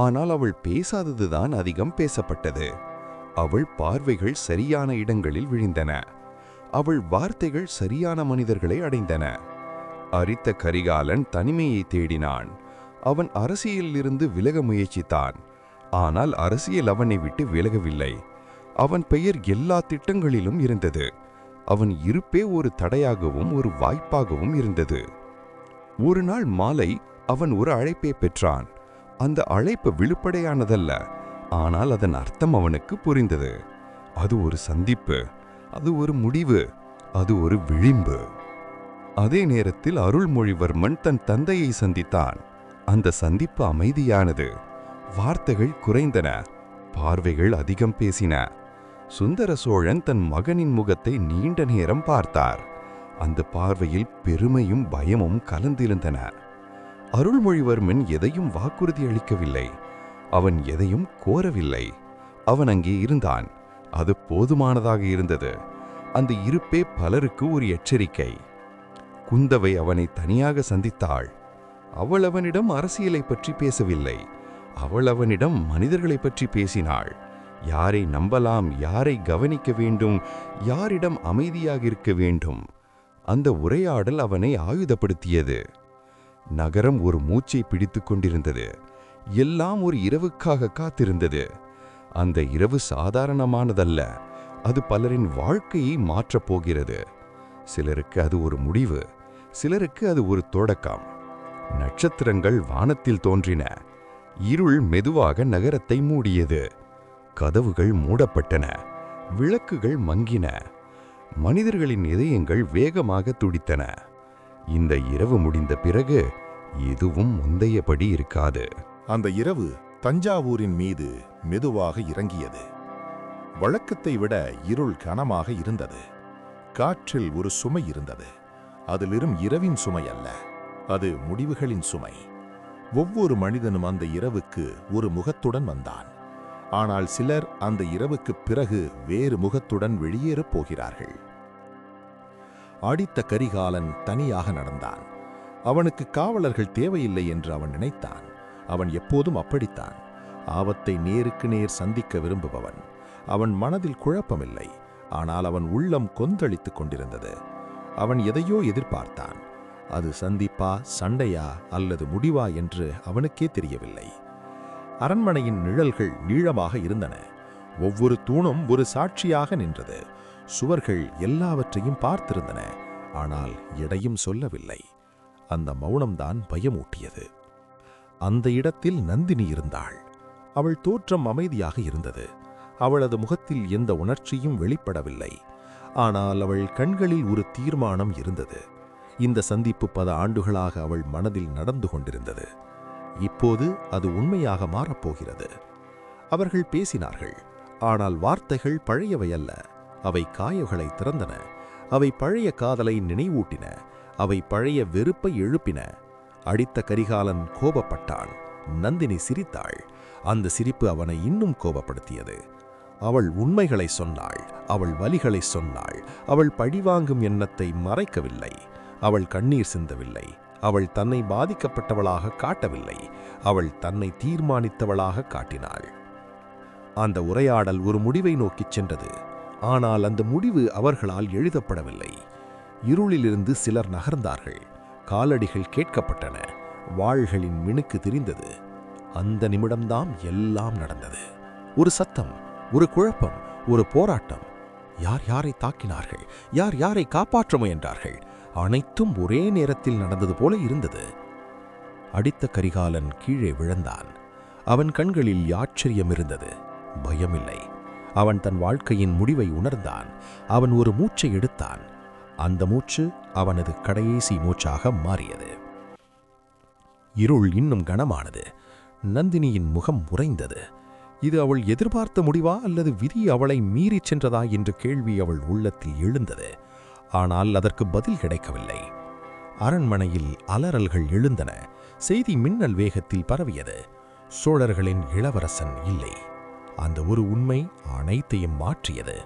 ஆனால் அவள் பேசாததுதான் அதிகம் பேசப்பட்டது. அவள் பார்வைகள் சரியான இடங்களில் விழுந்தன. அவள் வார்த்தைகள் சரியான மனிதர்களை அடைந்தன. அரித்த கரிகாலன் தனிமையை தேடினான். அவன் அரசியலிலிருந்து விலக முயற்சித்தான். ஆனால் அரசியல் அவனை விட்டு விலகவில்லை. அவன் பெயர் எல்லா திட்டங்களிலும் இருந்தது. அவன் இருப்பே ஒரு தடையாகவும் ஒரு வாய்ப்பாகவும் இருந்தது. ஒரு நாள் மாலை அவன் ஒரு அழைப்பை பெற்றான். அந்த அழைப்பு வெளிப்படையானதல்ல, ஆனால் அதன் அர்த்தம் அவனுக்கு புரிந்தது. அது ஒரு சந்திப்பு, அது ஒரு முடிவு, அது ஒரு விளிம்பு. அதே நேரத்தில் அருள்மொழிவர்மன் தன் தந்தையை சந்தித்தான். அந்த சந்திப்பு அமைதியானது. வார்த்தைகள் குறைந்தன, பார்வைகள் அதிகம் பேசின. சுந்தர சோழன் தன் மகனின் முகத்தை நீண்ட நேரம் பார்த்தார். அந்த பார்வையில் பெருமையும் பயமும் கலந்திருந்தன. அருள்மொழிவர்மன் எதையும் வாக்குறுதி அளிக்கவில்லை. அவன் எதையும் கோரவில்லை. அவன் அங்கே இருந்தான். அது போதுமானதாக இருந்தது. அந்த இருப்பே பலருக்கு ஒரு எச்சரிக்கை. குந்தவை அவனை தனியாக சந்தித்தாள். அவள் அவனிடம் அரசியலை பற்றி பேசவில்லை. அவள் அவனிடம் மனிதர்களை பற்றி பேசினாள். யாரை நம்பலாம், யாரை கவனிக்க வேண்டும், யாரிடம் அமைதியாக இருக்க வேண்டும். அந்த உரையாடல் அவனை ஆயுதப்படுத்தியது. நகரம் ஒரு மூச்சை பிடித்துக் கொண்டிருந்தது. எல்லாம் ஒரு இரவுக்காக காத்திருந்தது. அந்த இரவு சாதாரணமானதல்ல. அது பலரின் வாழ்க்கையை மாற்றப் போகிறது. சிலருக்கு அது ஒரு முடிவு, சிலருக்கு அது ஒரு தொடக்கம். நட்சத்திரங்கள் வானத்தில் தோன்றின. இருள் மெதுவாக நகரத்தை மூடியது. கதவுகள் மூடப்பட்டன. விளக்குகள் மங்கின. மனிதர்களின் இதயங்கள் வேகமாக துடித்தன. இந்த இரவு முடிந்த பிறகு எதுவும் முந்தையபடி இருக்காது. அந்த இரவு தஞ்சாவூரின் மீது மெதுவாக இறங்கியது. வழக்கத்தை விட இருள் கனமாக இருந்தது. காற்றில் ஒரு சுமை இருந்தது. அதிலிரும் இரவின் சுமை அல்ல, அது முடிவுகளின் சுமை. ஒவ்வொரு மனிதனும் அந்த இரவுக்கு ஒரு முகத்துடன் வந்தான். ஆனால் சிலர் அந்த இரவுக்குப் பிறகு வேறு முகத்துடன் வெளியேறப் போகிறார்கள். அடித்த கரிகாலன் தனியாக நடந்தான். அவனுக்கு காவலர்கள் தேவையில்லை என்று அவன் நினைத்தான். அவன் எப்போதும் அப்படித்தான். ஆபத்தை நேருக்கு நேர் சந்திக்க விரும்புபவன். அவன் மனதில் குழப்பமில்லை, ஆனால் அவன் உள்ளம் கொந்தளித்துக் கொண்டிருந்தது. அவன் எதையோ எதிர்பார்த்தான். அது சந்திப்பா, சண்டையா அல்லது முடிவா என்று அவனுக்கே தெரியவில்லை. அரண்மனையின் நிழல்கள் நீளமாக இருந்தன. ஒவ்வொரு தூணும் ஒரு சாட்சியாக நின்றது. சுவர்கள் எல்லாவற்றையும் பார்த்திருந்தன, ஆனால் எதையும் சொல்லவில்லை. அந்த மௌனம்தான் பயமூட்டியது. அந்த இடத்தில் நந்தினி இருந்தாள். அவள் தோற்றம் அமைதியாக இருந்தது. அவளது முகத்தில் எந்த உணர்ச்சியும் வெளிப்படவில்லை. ஆனால் அவள் கண்களில் ஒரு தீர்மானம் இருந்தது. இந்த சந்திப்பு பல ஆண்டுகளாக அவள் மனதில் நடந்து கொண்டிருந்தது. இப்போது அது உண்மையாக மாறப்போகிறது. அவர்கள் பேசினார்கள். ஆனால் வார்த்தைகள் பழையவை அல்ல. அவை காயங்களை திறந்தன. அவை பழைய காதலை நினைவூட்டின. அவை பழைய வெறுப்பை எழுப்பின. அடித்த கரிகாலன் கோபப்பட்டான். நந்தினி சிரித்தாள். அந்த சிரிப்பு அவனை இன்னும் கோபப்படுத்தியது. அவள் உண்மைகளை சொன்னாள். அவள் வலிகளை சொன்னாள். அவள் பழிவாங்கும் எண்ணத்தை மறைக்கவில்லை. அவள் கண்ணீர் சிந்தவில்லை. அவள் தன்னை பாதிக்கப்பட்டவளாக காட்டவில்லை. அவள் தன்னை தீர்மானித்தவளாக காட்டினாள். அந்த உரையாடல் ஒரு முடிவை நோக்கிச் சென்றது. ஆனால் அந்த முடிவு அவர்களால் எழுதப்படவில்லை. இருளிலிருந்து சிலர் நகர்ந்தார்கள். காலடிகள் கேட்கப்பட்டன. வாள்களின் மினுக்கு தெரிந்தது. அந்த நிமிடம்தான் எல்லாம் நடந்தது. ஒரு சத்தம், ஒரு குழப்பம், ஒரு போராட்டம். யார் யாரை தாக்கினார்கள், யார் யாரை காப்பாற்ற முயன்றார்கள், அனைத்தும் ஒரே நேரத்தில் நடந்தது போல இருந்தது. அடித்த கரிகாலன் கீழே விழுந்தான். அவன் கண்களில் ஆச்சரியம் இருந்தது, பயமில்லை. அவன் தன் வாழ்க்கையின் முடிவை உணர்ந்தான். அவன் ஒரு மூச்சை எடுத்தான். அந்த மூச்சு அவனது கடைசி மூச்சாக மாறியது. இருள் இன்னும் கனமானது. நந்தினியின் முகம் உறைந்தது. இது அவள் எதிர்பார்த்த முடிவா அல்லது விதி அவளை மீறிச் சென்றதா என்ற கேள்வி அவள் உள்ளத்தில் எழுந்தது. ஆனால் அதற்கு பதில் கிடைக்கவில்லை. அரண்மனையில் அலறல்கள் எழுந்தன. செய்தி மின்னல் வேகத்தில் பரவியது. சோழர்களின் இளவரசன் இல்லை. அந்த ஒரு உண்மை அனைத்தையும் மாற்றியது.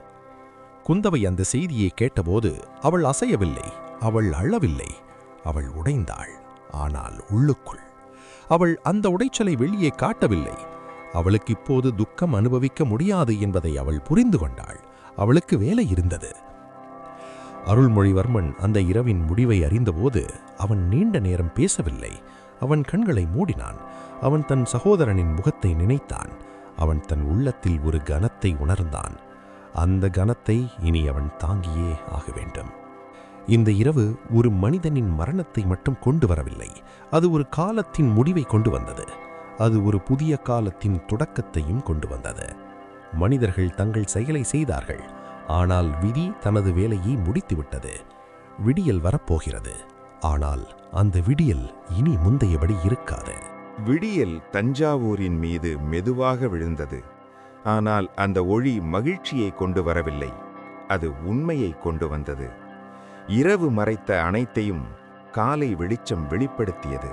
குந்தவை அந்த செய்தியை கேட்டபோது அவள் அசையவில்லை. அவள் அழவில்லை. அவள் உடைந்தாள். ஆனால் உள்ளுக்குள் அவள் அந்த உடைச்சலை வெளியே காட்டவில்லை. அவளுக்கு இப்போது துக்கம் அனுபவிக்க முடியாது என்பதை அவள் புரிந்து கொண்டாள். அவளுக்கு வேலை இருந்தது. அருள்மொழிவர்மன் அந்த இரவின் முடிவை அறிந்தபோது அவன் நீண்ட நேரம் பேசவில்லை. அவன் கண்களை மூடினான். அவன் தன் சகோதரனின் முகத்தை நினைத்தான். அவன் தன் உள்ளத்தில் ஒரு கனத்தை உணர்ந்தான். அந்த கனத்தை இனி அவன் தாங்கியே ஆக வேண்டும். இந்த இரவு ஒரு மனிதனின் மரணத்தை மட்டும் கொண்டு வரவில்லை. அது ஒரு காலத்தின் முடிவை கொண்டு வந்தது. அது ஒரு புதிய காலத்தின் தொடக்கத்தையும் கொண்டு வந்தது. மனிதர்கள் தங்கள் செயலை செய்தார்கள். ஆனால் விதி தனது வேலையை முடித்துவிட்டது. விடியல் வரப்போகிறது. ஆனால் அந்த விடியல் இனி முந்தையபடி இருக்காது. விடியல் தஞ்சாவூரின் மீது மெதுவாக விழுந்தது. ஆனால் அந்த ஒளி மகிழ்ச்சியை கொண்டு வரவில்லை. அது உண்மையை கொண்டு வந்தது. இரவு மறைத்த அனைத்தையும் காலை வெளிச்சம் வெளிப்படுத்தியது.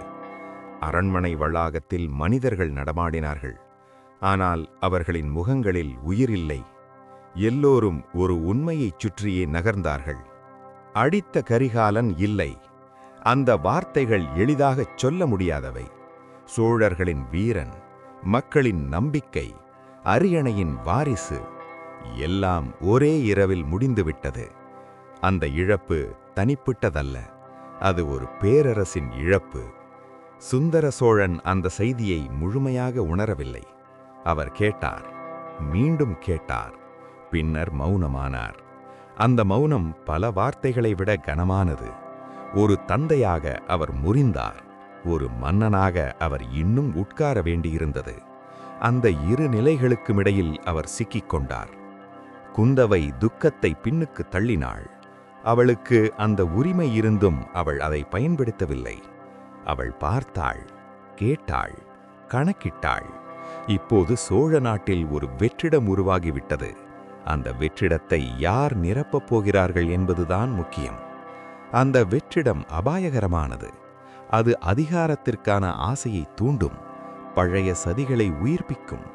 அரண்மனை வளாகத்தில் மனிதர்கள் நடமாடினார்கள். ஆனால் அவர்களின் முகங்களில் உயிரில்லை. எல்லோரும் ஒரு உண்மையைச் சுற்றியே நகர்ந்தார்கள். அடித்த கரிகாலன் இல்லை. அந்த வார்த்தைகள் எளிதாகச் சொல்ல முடியாதவை. சோழர்களின் வீரன், மக்களின் நம்பிக்கை, அரியணையின் வாரிசு, எல்லாம் ஒரே இரவில் முடிந்துவிட்டது. அந்த இழப்பு தனிப்பட்டதல்ல, அது ஒரு பேரரசின் இழப்பு. சுந்தர சோழன் அந்த செய்தியை முழுமையாக உணரவில்லை. அவர் கேட்டார், மீண்டும் கேட்டார், பின்னர் மௌனமானார். அந்த மௌனம் பல வார்த்தைகளை விட கனமானது. ஒரு தந்தையாக அவர் முறிந்தார், ஒரு மன்னனாக அவர் இன்னும் உட்கார வேண்டியிருந்தது. அந்த இரு நிலைகளுக்குமிடையில் அவர் சிக்கிக் கொண்டார். குந்தவை துக்கத்தை பின்னுக்கு தள்ளினாள். அவளுக்கு அந்த உரிமை இருந்தும் அவள் அதை பயன்படுத்தவில்லை. அவள் பார்த்தாள், கேட்டாள், கணக்கிட்டாள். இப்போது சோழ நாட்டில் ஒரு வெற்றிடம் உருவாகிவிட்டது. அந்த வெற்றிடத்தை யார் நிரப்பப் போகிறார்கள் என்பதுதான் முக்கியம். அந்த வெற்றிடம் அபாயகரமானது. அது அதிகாரத்திற்கான ஆசையை தூண்டும், பழைய சதிகளை உயிர்ப்பிக்கும்,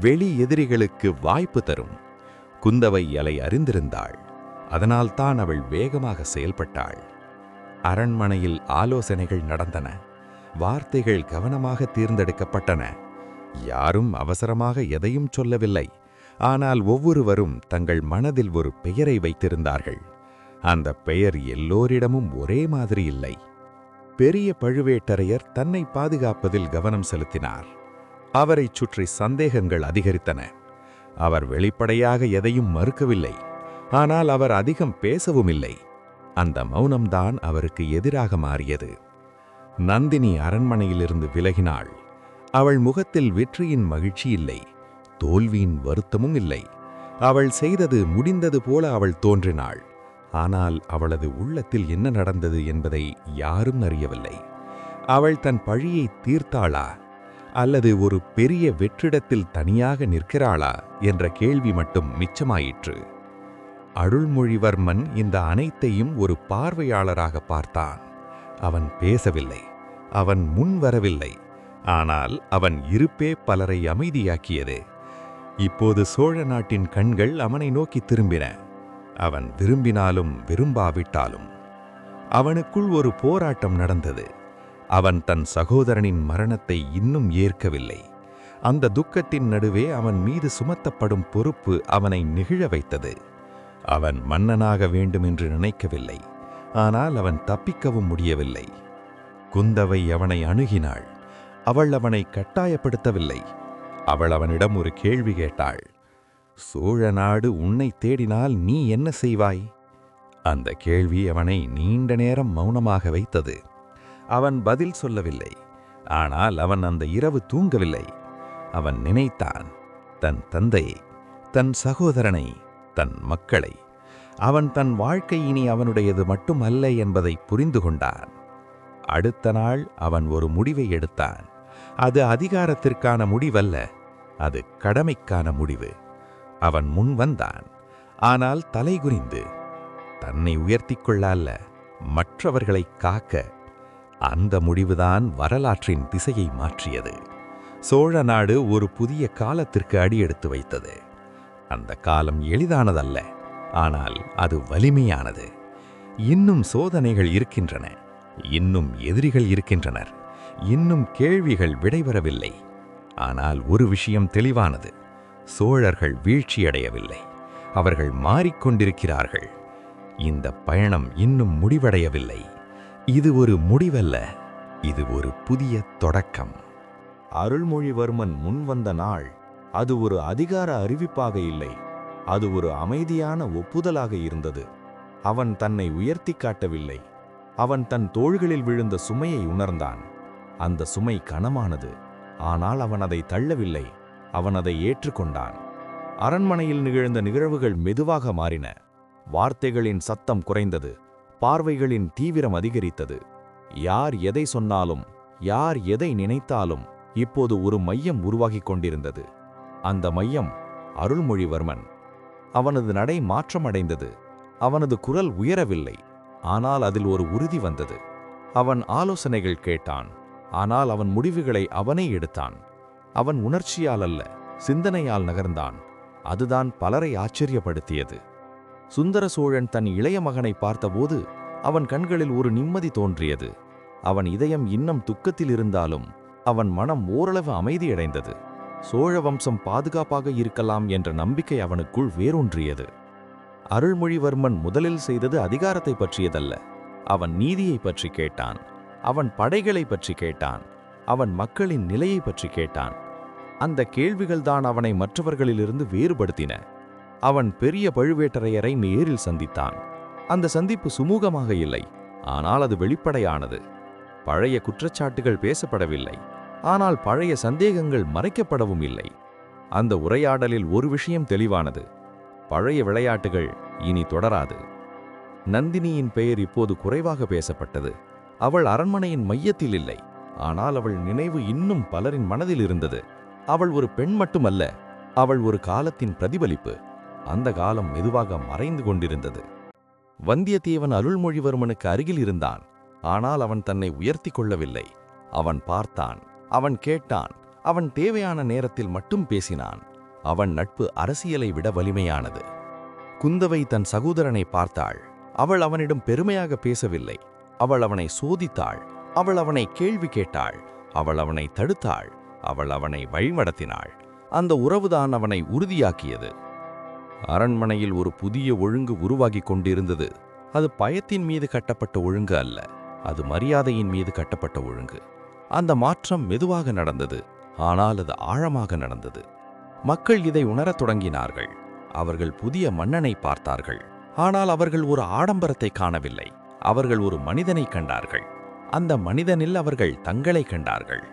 வெளி எதிரிகளுக்கு வாய்ப்பு தரும். குந்தவை அதை அறிந்திருந்தாள். அதனால்தான் அவள் வேகமாக செயல்பட்டாள். அரண்மனையில் ஆலோசனைகள் நடந்தன. வார்த்தைகள் கவனமாக தேர்ந்தெடுக்கப்பட்டன. யாரும் அவசரமாக எதையும் சொல்லவில்லை. ஆனால் ஒவ்வொருவரும் தங்கள் மனதில் ஒரு பெயரை வைத்திருந்தார்கள். அந்த பெயர் எல்லோரிடமும் ஒரே மாதிரி இல்லை. பெரிய பழுவேட்டரையர் தன்னை பாதுகாப்பதில் கவனம் செலுத்தினார். அவரைச் சுற்றி சந்தேகங்கள் அதிகரித்தன. அவர் வெளிப்படையாக எதையும் மறுக்கவில்லை. ஆனால் அவர் அதிகம் பேசவும் இல்லை. அந்த மௌனம்தான் அவருக்கு எதிராக மாறியது. நந்தினி அரண்மனையிலிருந்து விலகினாள். அவள் முகத்தில் வெற்றியின் மகிழ்ச்சி இல்லை, தோல்வியின் வருத்தமும் இல்லை. அவள் செய்தது முடிந்தது போல அவள் தோன்றினாள். ஆனால் அவளது உள்ளத்தில் என்ன நடந்தது என்பதை யாரும் அறியவில்லை. அவள் தன் பழியை தீர்த்தாளா, அல்லது ஒரு பெரிய வெற்றிடத்தில் தனியாக நிற்கிறாளா என்ற கேள்வி மட்டும் மிச்சமாயிற்று. அருள்மொழிவர்மன் இந்த அனைத்தையும் ஒரு பார்வையாளராக பார்த்தான். அவன் பேசவில்லை, அவன் முன் வரவில்லை. ஆனால் அவன் இருப்பே பலரை அமைதியாக்கியது. இப்போது சோழ நாட்டின் கண்கள் அவனை நோக்கி திரும்பின. அவன் விரும்பினாலும் விரும்பாவிட்டாலும். அவனுக்குள் ஒரு போராட்டம் நடந்தது. அவன் தன் சகோதரனின் மரணத்தை இன்னும் ஏற்கவில்லை. அந்த துக்கத்தின் நடுவே அவன் மீது சுமத்தப்படும் பொறுப்பு அவனை நெகிழ வைத்தது. அவன் மன்னனாக வேண்டுமென்று நினைக்கவில்லை. ஆனால் அவன் தப்பிக்கவும் முடியவில்லை. குந்தவை அவனை அணுகினாள். அவள் அவனை கட்டாயப்படுத்தவில்லை. அவள் அவனிடம் ஒரு கேள்வி கேட்டாள். சோழ நாடு உன்னை தேடினால் நீ என்ன செய்வாய்? அந்த கேள்வி அவனை நீண்ட நேரம் மௌனமாக வைத்தது. அவன் பதில் சொல்லவில்லை. ஆனால் அவன் அந்த இரவு தூங்கவில்லை. அவன் நினைத்தான், தன் தந்தையை, தன் சகோதரனை, தன் மக்களை. அவன் தன் வாழ்க்கை இனி அவனுடையது மட்டுமல்ல என்பதை புரிந்து கொண்டான். அடுத்த நாள் அவன் ஒரு முடிவை எடுத்தான். அது அதிகாரத்திற்கான முடிவல்ல, அது கடமைக்கான முடிவு. அவன் முன் வந்தான், ஆனால் தலைகுனிந்து, தன்னை உயர்த்திக் கொள்ள அல்ல, மற்றவர்களை காக்க. அந்த முடிவுதான் வரலாற்றின் திசையை மாற்றியது. சோழ நாடு ஒரு புதிய காலத்திற்கு அடியெடுத்து வைத்தது. அந்த காலம் எளிதானதல்ல, ஆனால் அது வலிமையானது. இன்னும் சோதனைகள் இருக்கின்றன, இன்னும் எதிரிகள் இருக்கின்றனர், இன்னும் கேள்விகள் விடைபெறவில்லை. ஆனால் ஒரு விஷயம் தெளிவானது, சோழர்கள் வீழ்ச்சியடையவில்லை, அவர்கள் மாறிக்கொண்டிருக்கிறார்கள். இந்த பயணம் இன்னும் முடிவடையவில்லை. இது ஒரு முடிவல்ல, இது ஒரு புதிய தொடக்கம். அருள்மொழிவர்மன் முன்வந்த நாள் அது ஒரு அதிகார அறிவிப்பாக இல்லை, அது ஒரு அமைதியான ஒப்புதலாக இருந்தது. அவன் தன்னை உயர்த்தி காட்டவில்லை. அவன் தன் தோள்களில் விழுந்த சுமையை உணர்ந்தான். அந்த சுமை கனமானது, ஆனால் அவன் அதை தள்ளவில்லை. அவன் அதை ஏற்றுக்கொண்டான். அரண்மனையில் நிகழ்ந்த நிகழ்வுகள் மெதுவாக மாறின. வார்த்தைகளின் சத்தம் குறைந்தது, பார்வைகளின் தீவிரம் அதிகரித்தது. யார் எதை சொன்னாலும், யார் எதை நினைத்தாலும் இப்போது ஒரு மையம் உருவாகிக் கொண்டிருந்தது. அந்த மையம் அருள்மொழிவர்மன். அவனது நடை மாற்றமடைந்தது. அவனது குரல் உயரவில்லை, ஆனால் அதில் ஒரு உறுதி வந்தது. அவன் ஆலோசனைகள் கேட்டான், ஆனால் அவன் முடிவுகளை அவனே எடுத்தான். அவன் உணர்ச்சியால் அல்ல, சிந்தனையால் நகர்ந்தான். அதுதான் பலரை ஆச்சரியப்படுத்தியது. சுந்தர சோழன் தன் இளைய மகனை பார்த்தபோது அவன் கண்களில் ஒரு நிம்மதி தோன்றியது. அவன் இதயம் இன்னும் துக்கத்தில் இருந்தாலும் அவன் மனம் ஓரளவு அமைதியடைந்தது. சோழ வம்சம் பாதுகாப்பாக இருக்கலாம் என்ற நம்பிக்கை அவனுக்குள் வேரூன்றியது. அருள்மொழிவர்மன் முதலில் செய்தது அதிகாரத்தை பற்றியதல்ல. அவன் நீதியை பற்றி கேட்டான். அவன் படைகளை பற்றி கேட்டான். அவன் மக்களின் நிலையை பற்றி கேட்டான். அந்த கேள்விகள்தான் அவனை மற்றவர்களிலிருந்து வேறுபடுத்தின. அவன் பெரிய பழுவேட்டரையரை நேரில் சந்தித்தான். அந்த சந்திப்பு சுமூகமாக இல்லை, ஆனால் அது வெளிப்படையானது. பழைய குற்றச்சாட்டுகள் பேசப்படவில்லை, ஆனால் பழைய சந்தேகங்கள் மறைக்கப்படவும் இல்லை. அந்த உரையாடலில் ஒரு விஷயம் தெளிவானது: பழைய விளையாட்டுகள் இனி தொடராது. நந்தினியின் பெயர் இப்போது குறைவாக பேசப்பட்டது. அவள் அரண்மனையின் மையத்தில் இல்லை, ஆனால் அவள் நினைவு இன்னும் பலரின் மனதில் இருந்தது. அவள் ஒரு பெண் மட்டுமல்ல, அவள் ஒரு காலத்தின் பிரதிபலிப்பு. அந்த காலம் மெதுவாக மறைந்து கொண்டிருந்தது. வந்தியத்தேவன் அருள்மொழிவர்மனுக்கு அருகில் இருந்தான், ஆனால் அவன் தன்னை உயர்த்தி கொள்ளவில்லை. அவன் பார்த்தான், அவன் கேட்டான், அவன் தேவையான நேரத்தில் மட்டும் பேசினான். அவன் நட்பு அரசியலை விட வலிமையானது. குந்தவை தன் சகோதரனை பார்த்தாள். அவள் அவனிடம் பெருமையாக பேசவில்லை. அவள் அவனை சோதித்தாள். அவள் அவனை கேள்வி கேட்டாள். அவள் அவனை தடுத்தாள். அவள் அவனை வழிநடத்தினாள். அந்த உறவுதான் அவனை உறுதியாக்கியது. அரண்மனையில் ஒரு புதிய ஒழுங்கு உருவாகிக் கொண்டிருந்தது. அது பயத்தின் மீது கட்டப்பட்ட ஒழுங்கு அல்ல, அது மரியாதையின் மீது கட்டப்பட்ட ஒழுங்கு. அந்த மாற்றம் மெதுவாக நடந்தது, ஆனால் அது ஆழமாக நடந்தது. மக்கள் இதை உணரத் தொடங்கினார்கள். அவர்கள் புதிய மன்னனை பார்த்தார்கள், ஆனால் அவர்கள் ஒரு ஆடம்பரத்தை காணவில்லை. அவர்கள் ஒரு மனிதனை கண்டார்கள். அந்த மனிதனில் அவர்கள் தங்களை கண்டார்கள்.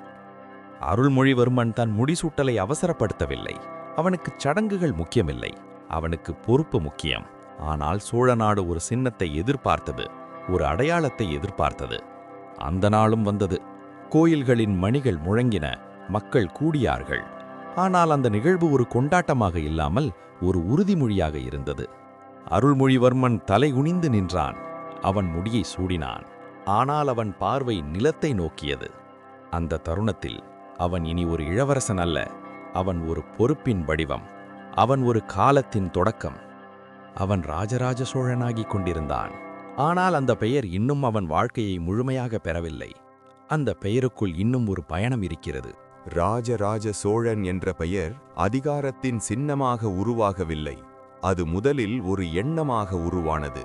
அருள்மொழிவர்மன் தன் முடிசூட்டலை அவசரப்படுத்தவில்லை. அவனுக்கு சடங்குகள் முக்கியமில்லை, அவனுக்கு பொறுப்பு முக்கியம். ஆனால் சோழநாடு ஒரு சின்னத்தை எதிர்பார்த்தது, ஒரு அடையாளத்தை எதிர்பார்த்தது. அந்த நாளும் வந்தது. கோயில்களின் மணிகள் முழங்கின, மக்கள் கூடியார்கள். ஆனால் அந்த நிகழ்வு ஒரு கொண்டாட்டமாக இல்லாமல் ஒரு உறுதிமொழியாக இருந்தது. அருள்மொழிவர்மன் தலை குனிந்து நின்றான். அவன் முடியை சூடினான், ஆனால் அவன் பார்வை நிலத்தை நோக்கியது. அந்த தருணத்தில் அவன் இனி ஒரு இளவரசன் அல்ல, அவன் ஒரு பொறுப்பின் வடிவம். அவன் ஒரு காலத்தின் தொடக்கம். அவன் ராஜராஜ சோழனாகிக் கொண்டிருந்தான். ஆனால் அந்த பெயர் இன்னும் அவன் வாழ்க்கையை முழுமையாக பெறவில்லை. அந்த பெயருக்குள் இன்னும் ஒரு பயணம் இருக்கிறது. ராஜராஜ சோழன் என்ற பெயர் அதிகாரத்தின் சின்னமாக உருவாகவில்லை. அது முதலில் ஒரு எண்ணமாக உருவானது.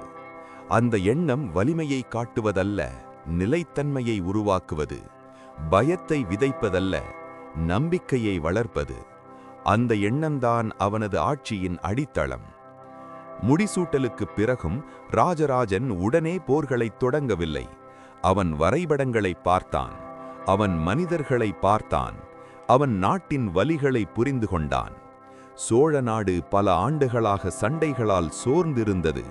அந்த எண்ணம் வலிமையை காட்டுவதல்ல, நிலைத்தன்மையை உருவாக்குவது. பயத்தை விதைப்பதல்ல, நம்பிக்கையை வளர்ப்பது. அந்த எண்ணம்தான் அவனது ஆட்சியின் அடித்தளம். முடிசூட்டலுக்குப் பிறகும் ராஜராஜன் உடனே போர்களைத் தொடங்கவில்லை. அவன் வரைபடங்களை பார்த்தான். அவன் மனிதர்களை பார்த்தான். அவன் நாட்டின் வலிகளை புரிந்து கொண்டான். சோழ நாடு பல ஆண்டுகளாக சண்டைகளால் சோர்ந்திருந்தது.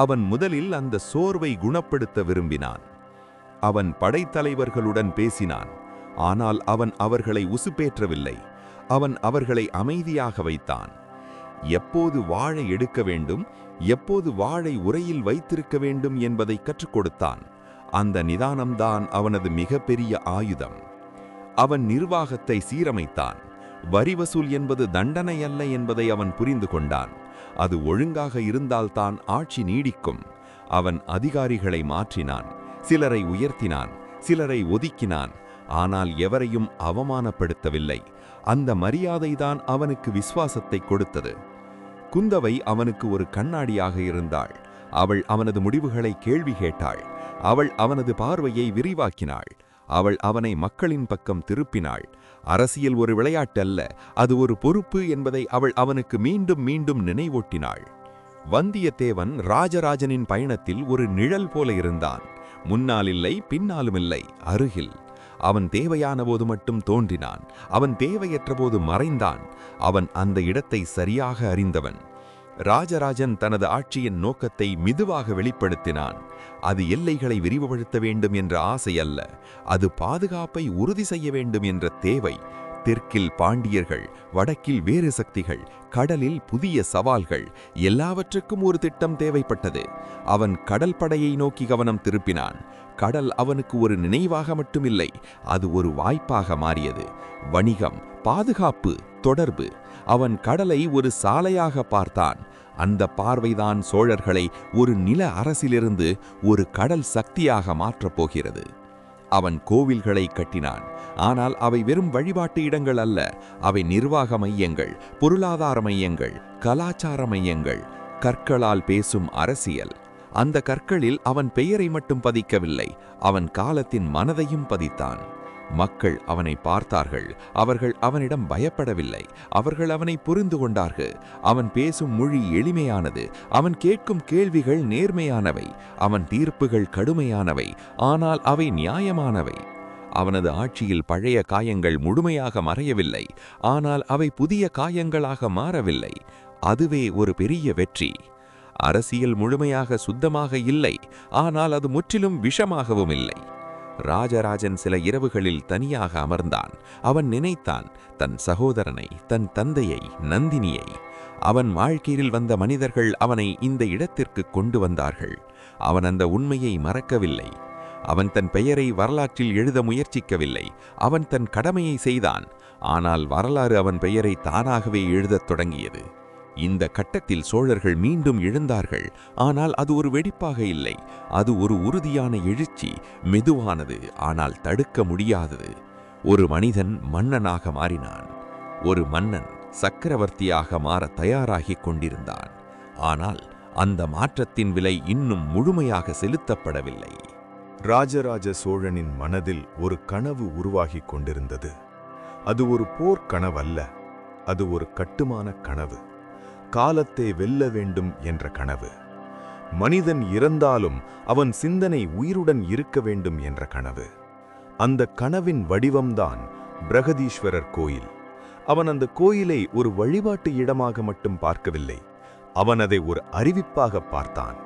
அவன் முதலில் அந்த சோர்வை குணப்படுத்த விரும்பினான். அவன் படைத்தலைவர்களுடன் பேசினான். ஆனால் அவன் அவர்களை உசுப்பேற்றவில்லை. அவன் அவர்களை அமைதியாக வைத்தான். எப்போது வாளை எடுக்க வேண்டும், எப்போது வாளை உறையில் வைத்திருக்க வேண்டும் என்பதை கற்றுக் கொடுத்தான். அந்த நிதானம்தான் அவனது மிகப்பெரிய ஆயுதம். அவன் நிர்வாகத்தை சீரமைத்தான். வரி வசூல் என்பது தண்டனை அல்ல என்பதை அவன் புரிந்து கொண்டான். அது ஒழுங்காக இருந்தால்தான் ஆட்சி நீடிக்கும். அவன் அதிகாரிகளை மாற்றினான். சிலரை உயர்த்தினான், சிலரை ஒதுக்கினான். ஆனால் எவரையும் அவமானப்படுத்தவில்லை. அந்த மரியாதைதான் அவனுக்கு விசுவாசத்தை கொடுத்தது. குந்தவை அவனுக்கு ஒரு கண்ணாடியாக இருந்தாள். அவள் அவனது முடிவுகளை கேள்வி கேட்டாள். அவள் அவனது பார்வையை விரிவாக்கினாள். அவள் அவனை மக்களின் பக்கம் திருப்பினாள். அரசியல் ஒரு விளையாட்டல்ல, அது ஒரு பொறுப்பு என்பதை அவள் அவனுக்கு மீண்டும் மீண்டும் நினைவூட்டினாள். வந்தியத்தேவன் ராஜராஜனின் பயணத்தில் ஒரு நிழல் போல இருந்தான். முன்னாலில்லை, பின்னாலுமில்லை, அருகில். அவன் தேவையான போது மட்டும் தோன்றினான். அவன் தேவையற்ற போது மறைந்தான். அவன் அந்த இடத்தை சரியாக அறிந்தவன். ராஜராஜன் தனது ஆட்சியின் நோக்கத்தை மெதுவாக வெளிப்படுத்தினான். அது எல்லைகளை விரிவுபடுத்த வேண்டும் என்ற ஆசை அல்ல, அது பாதுகாப்பை உறுதி செய்ய வேண்டும் என்ற தேவை. தெற்கில் பாண்டியர்கள், வடக்கில் வேறு சக்திகள், கடலில் புதிய சவால்கள், எல்லாவற்றுக்கும் ஒரு திட்டம் தேவைப்பட்டது. அவன் கடல் படையை நோக்கி கவனம் திருப்பினான். கடல் அவனுக்கு ஒரு நினைவாக மட்டுமில்லை, அது ஒரு வாய்ப்பாக மாறியது. வணிகம், பாதுகாப்பு, தொடர்பு. அவன் கடலை ஒரு சாலையாக பார்த்தான். அந்த பார்வைதான் சோழர்களை ஒரு நில அரசிலிருந்து ஒரு கடல் சக்தியாக மாற்றப் போகிறது. அவன் கோவில்களை கட்டினான். ஆனால் அவை வெறும் வழிபாட்டு இடங்கள் அல்ல, அவை நிர்வாக மையங்கள், பொருளாதார மையங்கள், கலாச்சார மையங்கள். கற்களால் பேசும் அரசியல். அந்த கற்களில் அவன் பெயரை மட்டும் பதிக்கவில்லை, அவன் காலத்தின் மனதையும் பதித்தான். மக்கள் அவனை பார்த்தார்கள். அவர்கள் அவனிடம் பயப்படவில்லை, அவர்கள் அவனை புரிந்து கொண்டார்கள். அவன் பேசும் மொழி எளிமையானது, அவன் கேட்கும் கேள்விகள் நேர்மையானவை, அவன் தீர்ப்புகள் கடுமையானவை, ஆனால் அவை நியாயமானவை. அவனது ஆட்சியில் பழைய காயங்கள் முழுமையாக மறையவில்லை, ஆனால் அவை புதிய காயங்களாக மாறவில்லை. அதுவே ஒரு பெரிய வெற்றி. அரசியல் முழுமையாக சுத்தமாக இல்லை, ஆனால் அது முற்றிலும் விஷமாகவும் இல்லை. ராஜராஜன் சில இரவுகளில் தனியாக அமர்ந்தான். அவன் நினைத்தான் தன் சகோதரனை, தன் தந்தையை, நந்தினியை. அவன் வாழ்க்கையில் வந்த மனிதர்கள் அவனை இந்த இடத்திற்கு கொண்டு வந்தார்கள். அவன் அந்த உண்மையை மறக்கவில்லை. அவன் தன் பெயரை வரலாற்றில் எழுத முயற்சிக்கவில்லை. அவன் தன் கடமையை செய்தான். ஆனால் வரலாறு அவன் பெயரை தானாகவே எழுதத் தொடங்கியது. இந்த கட்டத்தில் சோழர்கள் மீண்டும் எழுந்தார்கள். ஆனால் அது ஒரு வெடிப்பாக இல்லை, அது ஒரு உறுதியான எழுச்சி, மெதுவானது, ஆனால் தடுக்க முடியாதது. ஒரு மனிதன் மன்னனாக மாறினான். ஒரு மன்னன் சக்கரவர்த்தியாக மாற தயாராகிக் கொண்டிருந்தான். ஆனால் அந்த மாற்றத்தின் விலை இன்னும் முழுமையாக செலுத்தப்படவில்லை. ராஜராஜ சோழனின் மனதில் ஒரு கனவு உருவாகிக் கொண்டிருந்தது. அது ஒரு போர்க்கனவல்ல, அது ஒரு கட்டுமான கனவு. காலத்தை வெல்ல வேண்டும் என்ற கனவு. மனிதன் இறந்தாலும் அவன் சிந்தனை உயிருடன் இருக்க வேண்டும் என்ற கனவு. அந்த கனவின் வடிவம்தான் பிரகதீஸ்வரர் கோயில். அவன் அந்த கோயிலை ஒரு வழிபாட்டு இடமாக மட்டும் பார்க்கவில்லை, அவன் அதை ஒரு அறிவிப்பாக பார்த்தான்.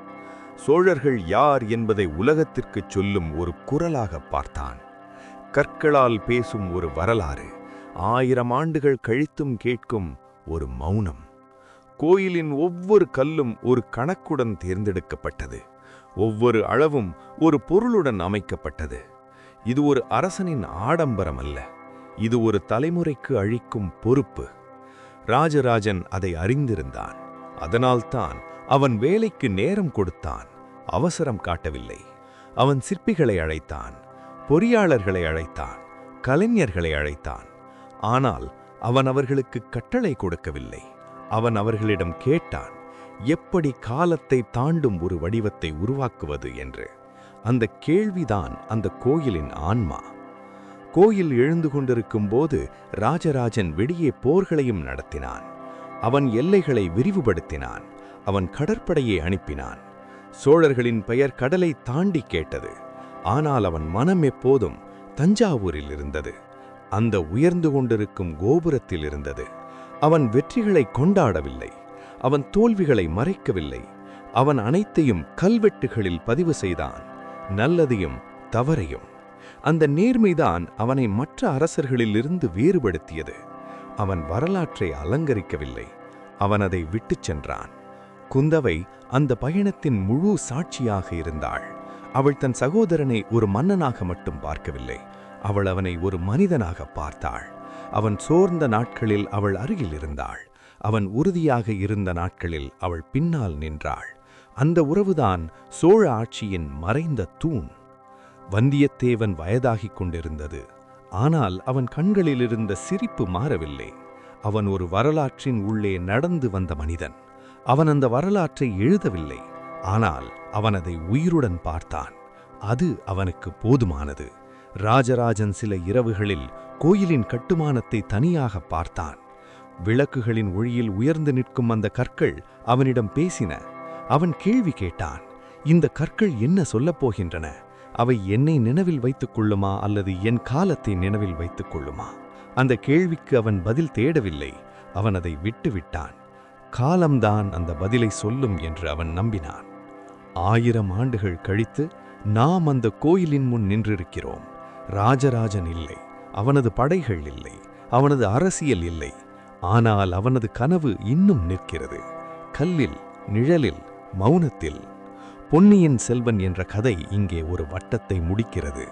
சோழர்கள் யார் என்பதை உலகத்திற்குச் சொல்லும் ஒரு குரலாக பார்த்தான். கற்களால் பேசும் ஒரு வரலாறு, 1000 ஆண்டுகள் கழித்தும் கேட்கும் ஒரு மௌனம். கோயிலின் ஒவ்வொரு கல்லும் ஒரு கணக்குடன் தேர்ந்தெடுக்கப்பட்டது. ஒவ்வொரு அளவும் ஒரு பொருளுடன் அமைக்கப்பட்டது. இது ஒரு அரசனின் ஆடம்பரம் அல்ல, இது ஒரு தலைமுறைக்கு அளிக்கும் பொறுப்பு. ராஜராஜன் அதை அறிந்திருந்தான். அதனால்தான் அவன் வேலைக்கு நேரம் கொடுத்தான், அவசரம் காட்டவில்லை. அவன் சிற்பிகளை அழைத்தான், பொறியாளர்களை அழைத்தான், கலைஞர்களை அழைத்தான். ஆனால் அவன் அவர்களுக்கு கட்டளை கொடுக்கவில்லை. அவன் அவர்களிடம் கேட்டான், எப்படி காலத்தை தாண்டும் ஒரு வடிவத்தை உருவாக்குவது என்று. அந்த கேள்விதான் அந்த கோயிலின் ஆன்மா. கோயில் எழுந்து கொண்டிருக்கும் போது ராஜராஜன் வெளியே போர்களையும் நடத்தினான். அவன் எல்லைகளை விரிவுபடுத்தினான். அவன் கடற்படையை அனுப்பினான். சோழர்களின் பெயர் கடலை தாண்டி கேட்டது. ஆனால் அவன் மனம் எப்போதும் தஞ்சாவூரில் இருந்தது, அந்த உயர்ந்து கொண்டிருக்கும் கோபுரத்தில் இருந்தது. அவன் வெற்றிகளை கொண்டாடவில்லை, அவன் தோல்விகளை மறைக்கவில்லை. அவன் அனைத்தையும் கல்வெட்டுகளில் பதிவு செய்தான், நல்லதையும் தவறையும். அந்த நேர்மைதான் அவனை மற்ற அரசர்களிலிருந்து வேறுபடுத்தியது. அவன் வரலாற்றை அலங்கரிக்கவில்லை, அவன் அதை விட்டுச் சென்றான். குந்தவை அந்த பயணத்தின் முழு சாட்சியாக இருந்தாள். அவள் தன் சகோதரனை ஒரு மன்னனாக மட்டும் பார்க்கவில்லை, அவள் அவனை ஒரு மனிதனாக பார்த்தாள். அவன் சோர்ந்த நாட்களில் அவள் அருகில் இருந்தாள், அவன் உறுதியாக இருந்த நாட்களில் அவள் பின்னால் நின்றாள். அந்த உறவுதான் சோழ ஆட்சியின் மறைந்த தூண். வந்தியத்தேவன் வயதாகிக் கொண்டிருந்தது, ஆனால் அவன் கண்களிலிருந்த சிரிப்பு மாறவில்லை. அவன் ஒரு வரலாற்றின் உள்ளே நடந்து வந்த மனிதன். அவன் அந்த வரலாற்றை எழுதவில்லை, ஆனால் அவன் அதை உயிருடன் பார்த்தான். அது அவனுக்கு போதுமானது. ராஜராஜன் சில இரவுகளில் கோயிலின் கட்டுமானத்தை தனியாக பார்த்தான். விளக்குகளின் ஒளியில் உயர்ந்து நிற்கும் அந்த கற்கள் அவனிடம் பேசின. அவன் கேள்வி கேட்டான், இந்த கற்கள் என்ன சொல்லப் போகின்றன? அவை என்னை நினைவில் வைத்துக் கொள்ளுமா அல்லது என் காலத்தை நினைவில் வைத்துக் கொள்ளுமா? அந்த கேள்விக்கு அவன் பதில் தேடவில்லை, அவன் அதை விட்டுவிட்டான். காலம்தான் அந்த பதிலை சொல்லும் என்று அவன் நம்பினான். 1000 ஆண்டுகள் கழித்து நாம் அந்த கோயிலின் முன் நின்றிருக்கிறோம். ராஜராஜன் இல்லை, அவனது படைகள் இல்லை, அவனது அரசியல் இல்லை, ஆனால் அவனது கனவு இன்னும் நிற்கிறது. கல்லில், நிழலில், மௌனத்தில். பொன்னியின் செல்வன் என்ற கதை இங்கே ஒரு வட்டத்தை முடிக்கிறது.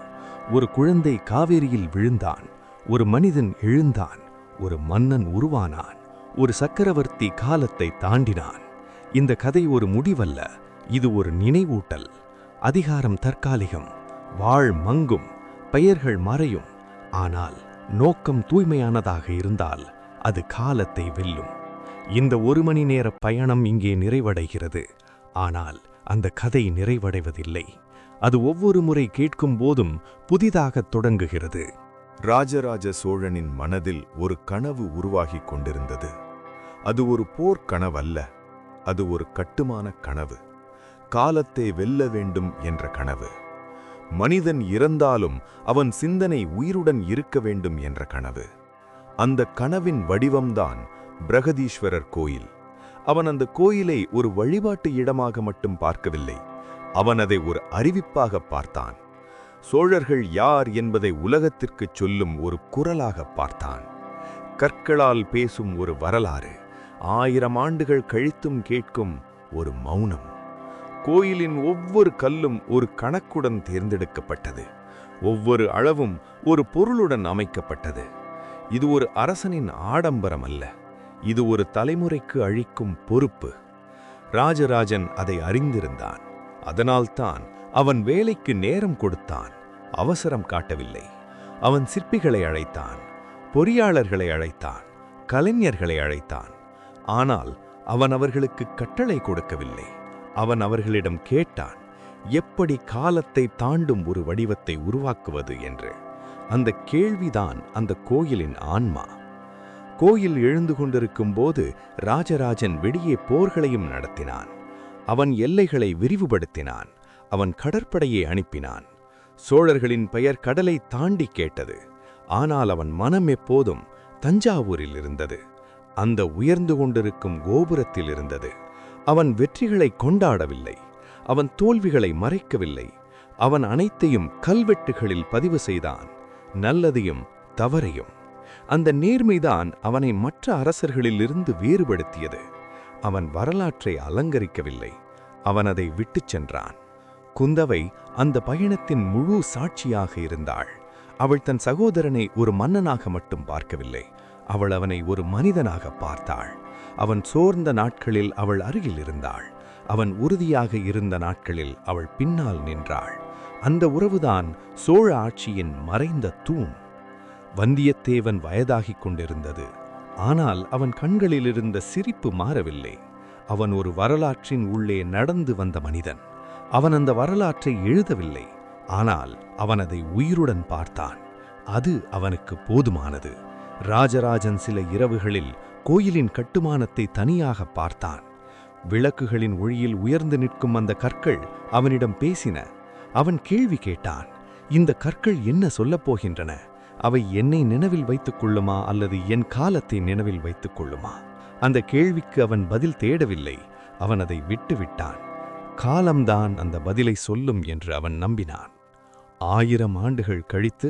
ஒரு குழந்தை காவேரியில் விழுந்தான், ஒரு மனிதன் எழுந்தான், ஒரு மன்னன் உருவானான், ஒரு சக்கரவர்த்தி காலத்தை தாண்டினான். இந்த கதை ஒரு முடிவல்ல, இது ஒரு நினைவூட்டல். அதிகாரம் தற்காலிகம், வாழ் மங்கும், பெயர்கள் மறையும். ஆனால் நோக்கம் தூய்மையானதாக இருந்தால் அது காலத்தை வெல்லும். இந்த 1 மணி நேர பயணம் இங்கே நிறைவடைகிறது. ஆனால் அந்த கதை நிறைவடைவதில்லை. அது ஒவ்வொரு முறை கேட்கும் போதும் புதிதாகத் தொடங்குகிறது. ராஜராஜ சோழனின் மனதில் ஒரு கனவு உருவாகிக் கொண்டிருந்தது. அது ஒரு போர்க்கனவல்ல, அது ஒரு கட்டுமான கனவு. காலத்தை வெல்ல வேண்டும் என்ற கனவு. மனிதன் இறந்தாலும் அவன் சிந்தனை உயிருடன் இருக்க வேண்டும் என்ற கனவு. அந்த கனவின் வடிவம்தான் பிரகதீஸ்வரர் கோயில். அவன் அந்த கோயிலை ஒரு வழிபாட்டு இடமாக மட்டும் பார்க்கவில்லை, அவன் அதை ஒரு அறிவிப்பாக பார்த்தான். சோழர்கள் யார் என்பதை உலகத்திற்குச் சொல்லும் ஒரு குரலாக பார்த்தான். கற்களால் பேசும் ஒரு வரலாறு, 1000 ஆண்டுகள் கழித்தும் கேட்கும் ஒரு மௌனம். கோயிலின் ஒவ்வொரு கல்லும் ஒரு கணக்குடன் தேர்ந்தெடுக்கப்பட்டது. ஒவ்வொரு அளவும் ஒரு பொருளுடன் அமைக்கப்பட்டது. இது ஒரு அரசனின் ஆடம்பரம் அல்ல, இது ஒரு தலைமுறைக்கு அளிக்கும் பொறுப்பு. ராஜராஜன் அதை அறிந்திருந்தான். அதனால்தான் அவன் வேலைக்கு நேரம் கொடுத்தான், அவசரம் காட்டவில்லை. அவன் சிற்பிகளை அழைத்தான், பொறியாளர்களை அழைத்தான், கலைஞர்களை அழைத்தான். ஆனால் அவன் அவர்களுக்கு கட்டளை கொடுக்கவில்லை. அவன் அவர்களிடம் கேட்டான், எப்படி காலத்தை தாண்டும் ஒரு வடிவத்தை உருவாக்குவது என்று. அந்த கேள்விதான் அந்த கோயிலின் ஆன்மா. கோயில் எழுந்து கொண்டிருக்கும் போது ராஜராஜன் வெளியே போர்களையும் நடத்தினான். அவன் எல்லைகளை விரிவுபடுத்தினான். அவன் கடற்படையை அனுப்பினான். சோழர்களின் பெயர் கடலை தாண்டி கேட்டது. ஆனால் அவன் மனம் எப்போதும் தஞ்சாவூரில் இருந்தது, அந்த உயர்ந்து கொண்டிருக்கும் கோபுரத்தில் இருந்தது. அவன் வெற்றிகளை கொண்டாடவில்லை, அவன் தோல்விகளை மறைக்கவில்லை. அவன் அனைத்தையும் கல்வெட்டுகளில் பதிவு செய்தான், நல்லதையும் தவறையும். அந்த நேர்மைதான் அவனை மற்ற அரசர்களிலிருந்து வேறுபடுத்தியது. அவன் வரலாற்றை அலங்கரிக்கவில்லை, அவன் அதை விட்டுச் சென்றான். குந்தவை அந்த பயணத்தின் முழு சாட்சியாக இருந்தாள். அவள் தன் சகோதரனை ஒரு மன்னனாக மட்டும் பார்க்கவில்லை, அவள் அவனை ஒரு மனிதனாக பார்த்தாள். அவன் சோர்ந்த நாட்களில் அவள் அருகில் இருந்தாள், அவன் உறுதியாக இருந்த நாட்களில் அவள் பின்னால் நின்றாள். அந்த உறவுதான் சோழ ஆட்சியின் மறைந்த தூண். வந்தியத்தேவன் வயதாகிக் கொண்டிருந்தது, ஆனால் அவன் கண்களிலிருந்த சிரிப்பு மாறவில்லை. அவன் ஒரு வரலாற்றின் உள்ளே நடந்து வந்த மனிதன். அவன் அந்த வரலாற்றை எழுதவில்லை, ஆனால் அவன் அதை உயிருடன் பார்த்தான். அது அவனுக்கு போதுமானது. ராஜராஜன் சில இரவுகளில் கோயிலின் கட்டுமானத்தை தனியாக பார்த்தான். விளக்குகளின் ஒளியில் உயர்ந்து நிற்கும் அந்த கற்கள் அவனிடம் பேசின. அவன் கேள்வி கேட்டான், இந்த கற்கள் என்ன சொல்லப் போகின்றன? அவை என்னை நினைவில் வைத்துக் கொள்ளுமா அல்லது என் காலத்தை நினைவில் வைத்துக் கொள்ளுமா? அந்த கேள்விக்கு அவன் பதில் தேடவில்லை, அவன் அதை விட்டுவிட்டான். காலம்தான் அந்த பதிலை சொல்லும் என்று அவன் நம்பினான். 1000 ஆண்டுகள் கழித்து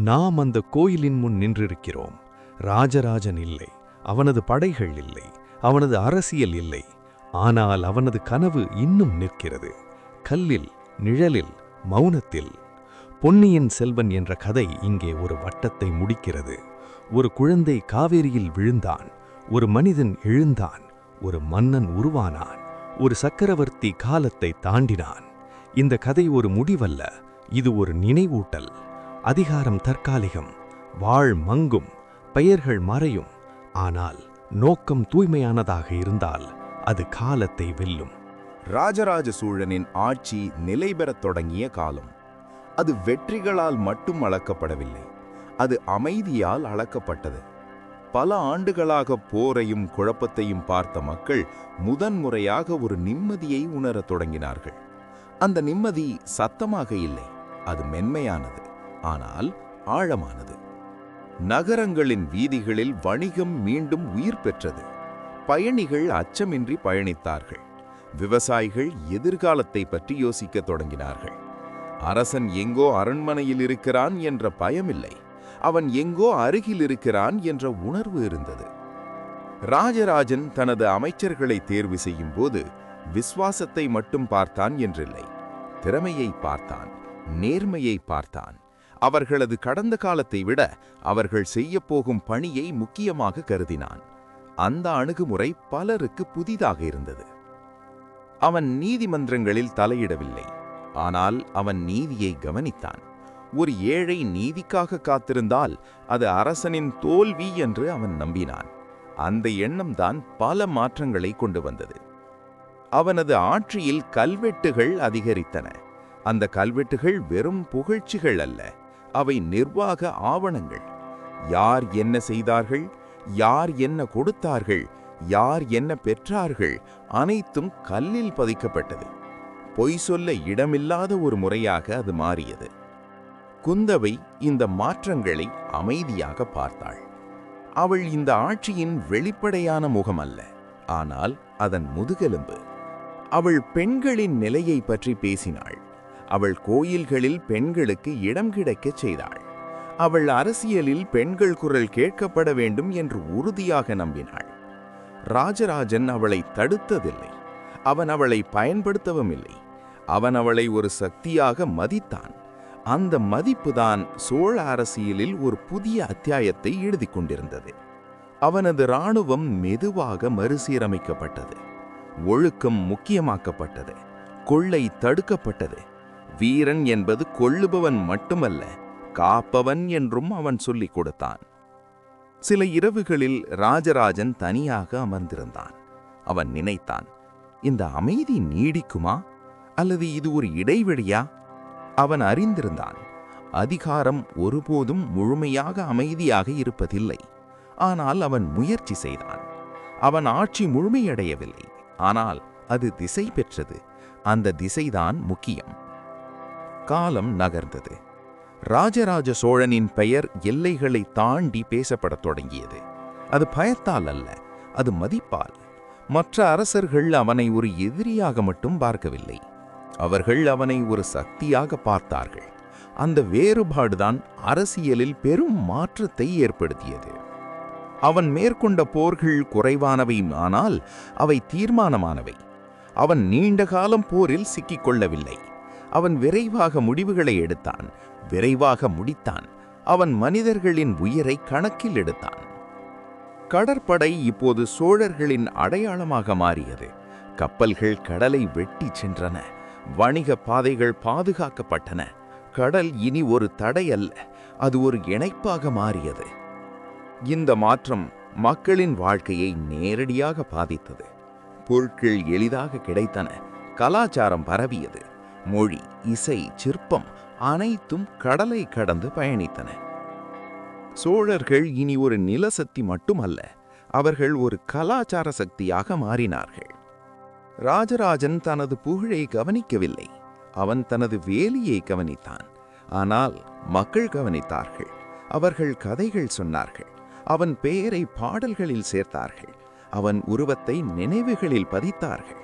நாம் அந்த கோயிலின் முன் நின்றிருக்கிறோம். ராஜராஜன் இல்லை, அவனது படைகள் இல்லை, அவனது அரசியல் இல்லை. ஆனால் அவனது கனவு இன்னும் நிற்கிறது. கல்லில், நிழலில், மௌனத்தில். பொன்னியின் செல்வன் என்ற கதை இங்கே ஒரு வட்டத்தை முடிக்கிறது. ஒரு குழந்தை காவேரியில் விழுந்தான், ஒரு மனிதன் எழுந்தான், ஒரு மன்னன் உருவானான், ஒரு சக்கரவர்த்தி காலத்தை தாண்டினான். இந்த கதை ஒரு முடிவல்ல, இது ஒரு நினைவூட்டல். அதிகாரம் தற்காலிகம், வாழ் மங்கும், பெயர்கள் மறையும். ஆனால் நோக்கம் தூய்மையானதாக இருந்தால் அது காலத்தை வெல்லும். ராஜராஜ சோழனின் ஆட்சி நிலை பெறத் தொடங்கிய காலம். அது வெற்றிகளால் மட்டும் அளக்கப்படவில்லை, அது அமைதியால் அளக்கப்பட்டது. பல ஆண்டுகளாக போரையும் குழப்பத்தையும் பார்த்த மக்கள் முதன்முறையாக ஒரு நிம்மதியை உணரத் தொடங்கினார்கள். அந்த நிம்மதி சத்தமாக இல்லை, அது மென்மையானது, ஆனால் ஆழமானது. நகரங்களின் வீதிகளில் வணிகம் மீண்டும் உயிர் பெற்றது. பயணிகள் அச்சமின்றி பயணித்தார்கள். விவசாயிகள் எதிர்காலத்தை பற்றி யோசிக்கத் தொடங்கினார்கள். அரசன் எங்கோ அரண்மனையில் இருக்கிறான் என்ற பயமில்லை, அவன் எங்கோ அருகில் இருக்கிறான் என்ற உணர்வு இருந்தது. ராஜராஜன் தனது அமைச்சர்களை தேர்வு செய்யும் போது விசுவாசத்தை மட்டும் பார்த்தான் என்றில்லை, திறமையை பார்த்தான், நேர்மையை பார்த்தான். அவர்களது கடந்த காலத்தை விட அவர்கள் செய்யப்போகும் பணியை முக்கியமாக கருதினான். அந்த அணுகுமுறை பலருக்கு புதிதாக இருந்தது. அவன் நீதிமன்றங்களில் தலையிடவில்லை, ஆனால் அவன் நீதியை கவனித்தான். ஒரு ஏழை நீதிக்காக காத்திருந்தால் அது அரசனின் தோல்வி என்று அவன் நம்பினான். அந்த எண்ணம்தான் பல மாற்றங்களை கொண்டு வந்தது. அவனது ஆட்சியில் கல்வெட்டுகள் அதிகரித்தன. அந்த கல்வெட்டுகள் வெறும் புகழ்ச்சிகள் அல்ல, அவை நிர்வாக ஆவணங்கள். யார் என்ன செய்தார்கள், யார் என்ன கொடுத்தார்கள், யார் என்ன பெற்றார்கள், அனைத்தும் கல்லில் பதிக்கப்பட்டது. பொய் சொல்ல இடமில்லாத ஒரு முறையாக அது மாறியது. குந்தவை இந்த மாற்றங்களை அமைதியாக பார்த்தாள். அவள் இந்த ஆட்சியின் வெளிப்படையான முகம் அல்ல, ஆனால் அதன் முதுகெலும்பு. அவள் பெண்களின் நிலையை பற்றி பேசினாள். அவள் கோயில்களில் பெண்களுக்கு இடம் கிடைக்கச் செய்தாள். அவள் அரசியலில் பெண்கள் குரல் கேட்கப்பட வேண்டும் என்று உறுதியாக நம்பினாள். ராஜராஜன் அவளை தடுத்ததில்லை, அவன் அவளை பயன்படுத்தவும் இல்லை. அவன் அவளை ஒரு சக்தியாக மதித்தான். அந்த மதிப்புதான் சோழ அரசியலில் ஒரு புதிய அத்தியாயத்தை எழுதி கொண்டிருந்தது. அவனது இராணுவம் மெதுவாக மறுசீரமைக்கப்பட்டது. ஒழுக்கம் முக்கியமாக்கப்பட்டது. கொள்ளை தடுக்கப்பட்டது. வீரன் என்பது கொள்ளுபவன் மட்டுமல்ல, காப்பவன் என்றும் அவன் சொல்லிக் கொடுத்தான். சில இரவுகளில் ராஜராஜன் தனியாக அமர்ந்திருந்தான். அவன் நினைத்தான், இந்த அமைதி நீடிக்குமா அல்லது இது ஒரு இடைவெளியா? அவன் அறிந்திருந்தான், அதிகாரம் ஒருபோதும் முழுமையாக அமைதியாக இருப்பதில்லை. ஆனால் அவன் முயற்சி செய்தான். அவன் ஆட்சி முழுமையடையவில்லை, ஆனால் அது திசை பெற்றது. அந்த திசைதான் முக்கியம். காலம் நகர்ந்தது. ராஜராஜ சோழனின் பெயர் எல்லைகளை தாண்டி பேசப்படத் தொடங்கியது. அது பயத்தால் அல்ல, அது மதிப்பால். மற்ற அரசர்கள் அவனை ஒரு எதிரியாக மட்டும் பார்க்கவில்லை, அவர்கள் அவனை ஒரு சக்தியாக பார்த்தார்கள். அந்த வேறுபாடுதான் அரசியலில் பெரும் மாற்றத்தை ஏற்படுத்தியது. அவன் மேற்கொண்ட போர்கள் குறைவானவை, ஆனால் அவை தீர்மானமானவை. அவன் நீண்ட காலம் போரில் சிக்கிக்கொள்ளவில்லை. அவன் விரைவாக முடிவுகளை எடுத்தான், விரைவாக முடித்தான். அவன் மனிதர்களின் உயிரை கணக்கில் எடுத்தான். கடற்படை இப்போது சோழர்களின் அடையாளமாக மாறியது. கப்பல்கள் கடலை வெட்டி சென்றன. வணிக பாதைகள் பாதுகாக்கப்பட்டன. கடல் இனி ஒரு தடை அல்ல, அது ஒரு இணைப்பாக மாறியது. இந்த மாற்றம் மக்களின் வாழ்க்கையை நேரடியாக பாதித்தது. பொருட்கள் எளிதாக கிடைத்தன. கலாச்சாரம் பரவியது. மொழி, இசை, சிற்பம் அனைத்தும் கடலை கடந்து பயணித்தன. சோழர்கள் இனி ஒரு நிலசக்தி மட்டுமல்ல, அவர்கள் ஒரு கலாச்சார சக்தியாக மாறினார்கள். ராஜராஜன் தனது புகழை கவனிக்கவில்லை, அவன் தனது வேலையை கவனித்தான். ஆனால் மக்கள் கவனித்தார்கள். அவர்கள் கதைகள் சொன்னார்கள். அவன் பெயரை பாடல்களில் சேர்த்தார்கள். அவன் உருவத்தை நினைவுகளில் பதித்தார்கள்.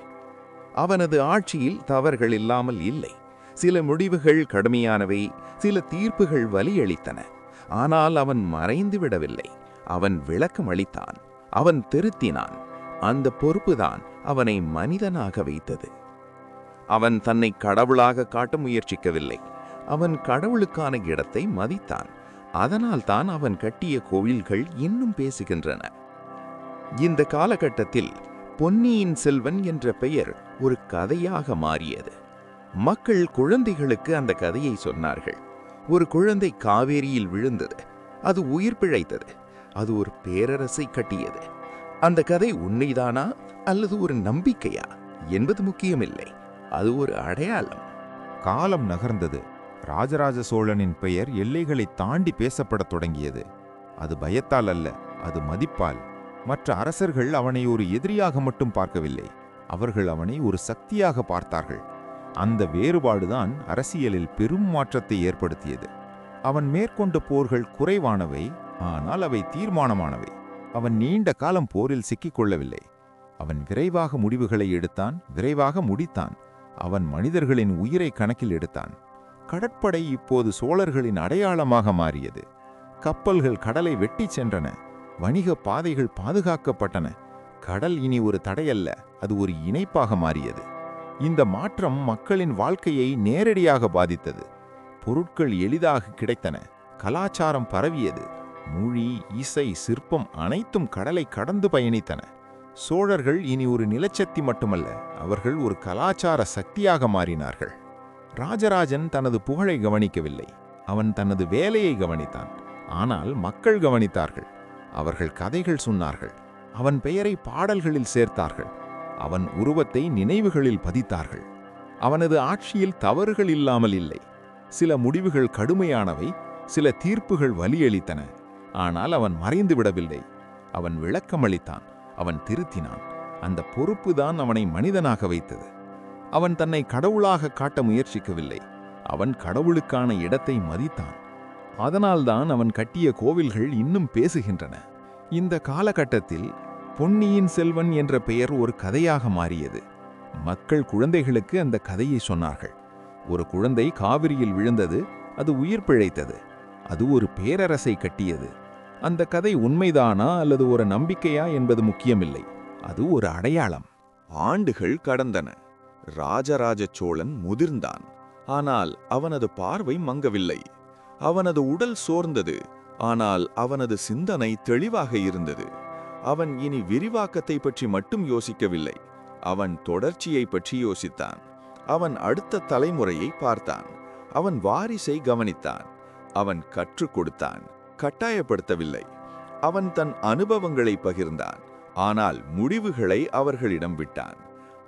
அவனது ஆட்சியில் தவறுகள் இல்லாமல் இல்லை. சில முடிவுகள் கடுமையானவை, சில தீர்ப்புகள் வலியளித்தன. ஆனால் அவன் மறைந்து விடவில்லை. அவன் விளக்கம் அளித்தான். அவன் திருத்தினான். அந்த பொறுப்புதான் அவனை மனிதனாக வைத்தது. அவன் தன்னை கடவுளாக காட்ட முயற்சிக்கவில்லை. அவன் கடவுளுக்கான இடத்தை மதித்தான். அதனால்தான் அவன் கட்டிய கோவில்கள் இன்னும் பேசுகின்றன. இந்த காலகட்டத்தில் பொன்னியின் செல்வன் என்ற பெயர் ஒரு கதையாக மாறியது. மக்கள் குழந்தைகளுக்கு அந்த கதையை சொன்னார்கள். ஒரு குழந்தை காவேரியில் விழுந்தது, அது உயிர் பிழைத்தது, அது ஒரு பேரரசை கட்டியது. அந்த கதை உண்மைதானா அல்லது ஒரு நம்பிக்கையா என்பது முக்கியமில்லை, அது ஒரு அடையாளம். காலம் நகர்ந்தது. ராஜராஜ சோழனின் பெயர் எல்லைகளை தாண்டி பேசப்படத் தொடங்கியது. அது பயத்தால் அல்ல, அது மதிப்பால். மற்ற அரசர்கள் அவனை ஒரு எதிரியாக மட்டும் பார்க்கவில்லை, அவர்கள் அவனை ஒரு சக்தியாக பார்த்தார்கள். அந்த வேறுபாடுதான் அரசியலில் பெரும் மாற்றத்தை ஏற்படுத்தியது. அவன் மேற்கொண்ட போர்கள் குறைவானவை, ஆனால் அவை தீர்மானமானவை. அவன் நீண்ட காலம் போரில் சிக்கிக்கொள்ளவில்லை. அவன் விரைவாக முடிவுகளை எடுத்தான், விரைவாக முடித்தான். அவன் மனிதர்களின் உயிரை கணக்கில் எடுத்தான். கடற்படை இப்போது சோழர்களின் அடையாளமாக மாறியது. கப்பல்கள் கடலை வெட்டி சென்றன. வணிக பாதைகள் பாதுகாக்கப்பட்டன. கடல் இனி ஒரு தடையல்ல, அது ஒரு இணைப்பாக மாறியது. இந்த மாற்றம் மக்களின் வாழ்க்கையை நேரடியாக பாதித்தது. பொருட்கள் எளிதாக கிடைத்தன. கலாச்சாரம் பரவியது. மொழி, இசை, சிற்பம் அனைத்தும் கடலை கடந்து பயணித்தன. சோழர்கள் இனி ஒரு நிலச்சக்தி மட்டுமல்ல, அவர்கள் ஒரு கலாச்சார சக்தியாக மாறினார்கள். ராஜராஜன் தனது புகழை கவனிக்கவில்லை, அவன் தனது வேலையை கவனித்தான். ஆனால் மக்கள் கவனித்தார்கள். அவர்கள் கதைகள் சொன்னார்கள், அவன் பெயரை பாடல்களில் சேர்த்தார்கள். அவன் உருவத்தை நினைவுகளில் பதித்தார்கள். அவனது ஆட்சியில் தவறுகள் இல்லாமல் இல்லை. சில முடிவுகள் கடுமையானவை, சில தீர்ப்புகள் வலியளித்தன. ஆனால் அவன் மறைந்து விடவில்லை. அவன் விளக்கமளித்தான், அவன் திருத்தினான். அந்த பொறுப்புதான் அவனை மனிதனாக வைத்தது. அவன் தன்னை கடவுளாக காட்ட முயற்சிக்கவில்லை. அவன் கடவுளுக்கான இடத்தை மதித்தான். அதனால்தான் அவன் கட்டிய கோவில்கள் இன்னும் பேசுகின்றன. இந்த காலகட்டத்தில் பொன்னியின் செல்வன் என்ற பெயர் ஒரு கதையாக மாறியது. மக்கள் குழந்தைகளுக்கு அந்த கதையை சொன்னார்கள். ஒரு குழந்தை காவிரியில் விழுந்தது, அது உயிர் பிழைத்தது. அது ஒரு பேரரசை கட்டியது. அந்த கதை உண்மைதானா அல்லது ஒரு நம்பிக்கையா என்பது முக்கியமில்லை. அது ஒரு அடையாளம். ஆண்டுகள் கடந்தன. ராஜராஜ சோழன் முதிர்ந்தான். ஆனால் அவனது பார்வை மங்கவில்லை. அவனது உடல் சோர்ந்தது. ஆனால் அவனது சிந்தனை தெளிவாக இருந்தது. அவன் இனி விரிவாக்கத்தை பற்றி மட்டும் யோசிக்கவில்லை. அவன் தொடர்ச்சியை பற்றி யோசித்தான். அவன் அடுத்த தலைமுறையை பார்த்தான். அவன் வாரிசை கவனித்தான். அவன் கற்றுக் கொடுத்தான், கட்டாயப்படுத்தவில்லை. அவன் தன் அனுபவங்களை பகிர்ந்தான். ஆனால் முடிவுகளை அவர்களிடம் விட்டான்.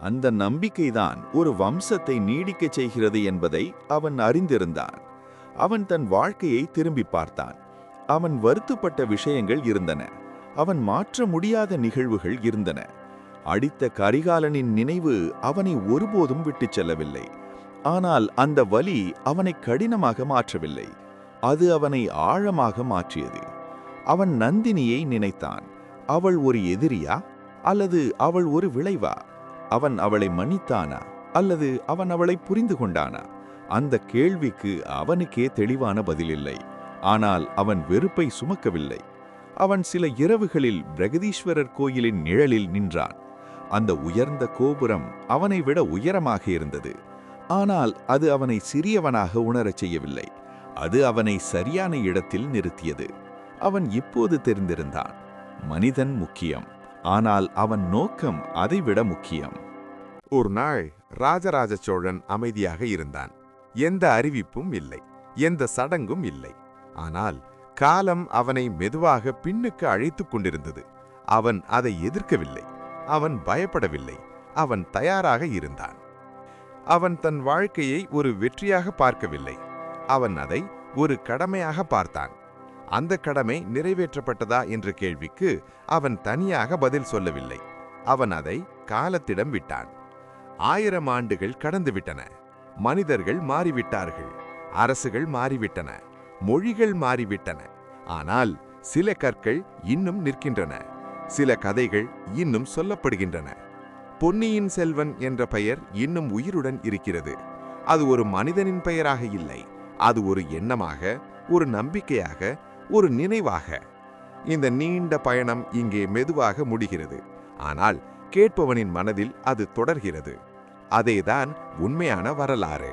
அந்த நம்பிக்கைதான் ஒரு வம்சத்தை நீடிக்கச் செய்கிறது என்பதை அவன் அறிந்திருந்தான். அவன் தன் வாழ்க்கையை திரும்பி பார்த்தான். அவன் வருத்தப்பட்ட விஷயங்கள் இருந்தன. அவன் மாற்ற முடியாத நிகழ்வுகள் இருந்தன. அடித்த கரிகாலனின் நினைவு அவனை ஒருபோதும் விட்டுச் செல்லவில்லை. ஆனால் அந்த வலி அவனை கடினமாக மாற்றவில்லை. அது அவனை ஆழமாக மாற்றியது. அவன் நந்தினியை நினைத்தான். அவள் ஒரு எதிரியா அல்லது அவள் ஒரு விளைவா? அவன் அவளை மன்னித்தானா அல்லது அவன் அவளை புரிந்து கொண்டானா? அந்த கேள்விக்கு அவனுக்கே தெளிவான பதில் இல்லை. ஆனால் அவன் வெறுப்பை சுமக்கவில்லை. அவன் சில இரவுகளில் பிரகதீஸ்வரர் கோயிலின் நிழலில் நின்றான். அந்த உயர்ந்த கோபுரம் அவனை விட உயரமாக இருந்தது. ஆனால் அது அவனை சிறியவனாக உணரச் செய்யவில்லை. அது அவனை சரியான இடத்தில் நிறுத்தியது. அவன் இப்போது தெரிந்திருந்தான், மனிதன் முக்கியம், ஆனால் அவன் நோக்கம் அதைவிட முக்கியம். ஒரு நாள் ராஜராஜ சோழன் அமைதியாக இருந்தான். எந்த அறிவிப்பும் இல்லை, எந்த சடங்கும் இல்லை. ஆனால் காலம் அவனை மெதுவாக பின்னுக்கு அழைத்துக் கொண்டிருந்தது. அவன் அதை எதிர்க்கவில்லை. அவன் பயப்படவில்லை. அவன் தயாராக இருந்தான். அவன் தன் வாழ்க்கையை ஒரு வெற்றியாக பார்க்கவில்லை. அவன் அதை ஒரு கடமையாக பார்த்தான். அந்த கடமை நிறைவேற்றப்பட்டதா என்ற கேள்விக்கு அவன் தனியாக பதில் சொல்லவில்லை. அவன் அதை காலத்திடம் விட்டான். 1000 ஆண்டுகள் கடந்துவிட்டன. மனிதர்கள் மாறிவிட்டார்கள். அரசுகள் மாறிவிட்டன. மொழிகள் மாறிவிட்டன. ஆனால் சில கற்கள் இன்னும் நிற்கின்றன. சில கதைகள் இன்னும் சொல்லப்படுகின்றன. பொன்னியின் செல்வன் என்ற பெயர் இன்னும் உயிருடன் இருக்கிறது. அது ஒரு மனிதனின் பெயராக இல்லை. அது ஒரு எண்ணமாக, ஒரு நம்பிக்கையாக, ஒரு நினைவாக. இந்த நீண்ட பயணம் இங்கே மெதுவாக முடிகிறது. ஆனால் கேட்பவனின் மனதில் அது தொடர்கிறது. அதேதான் உண்மையான வரலாறு.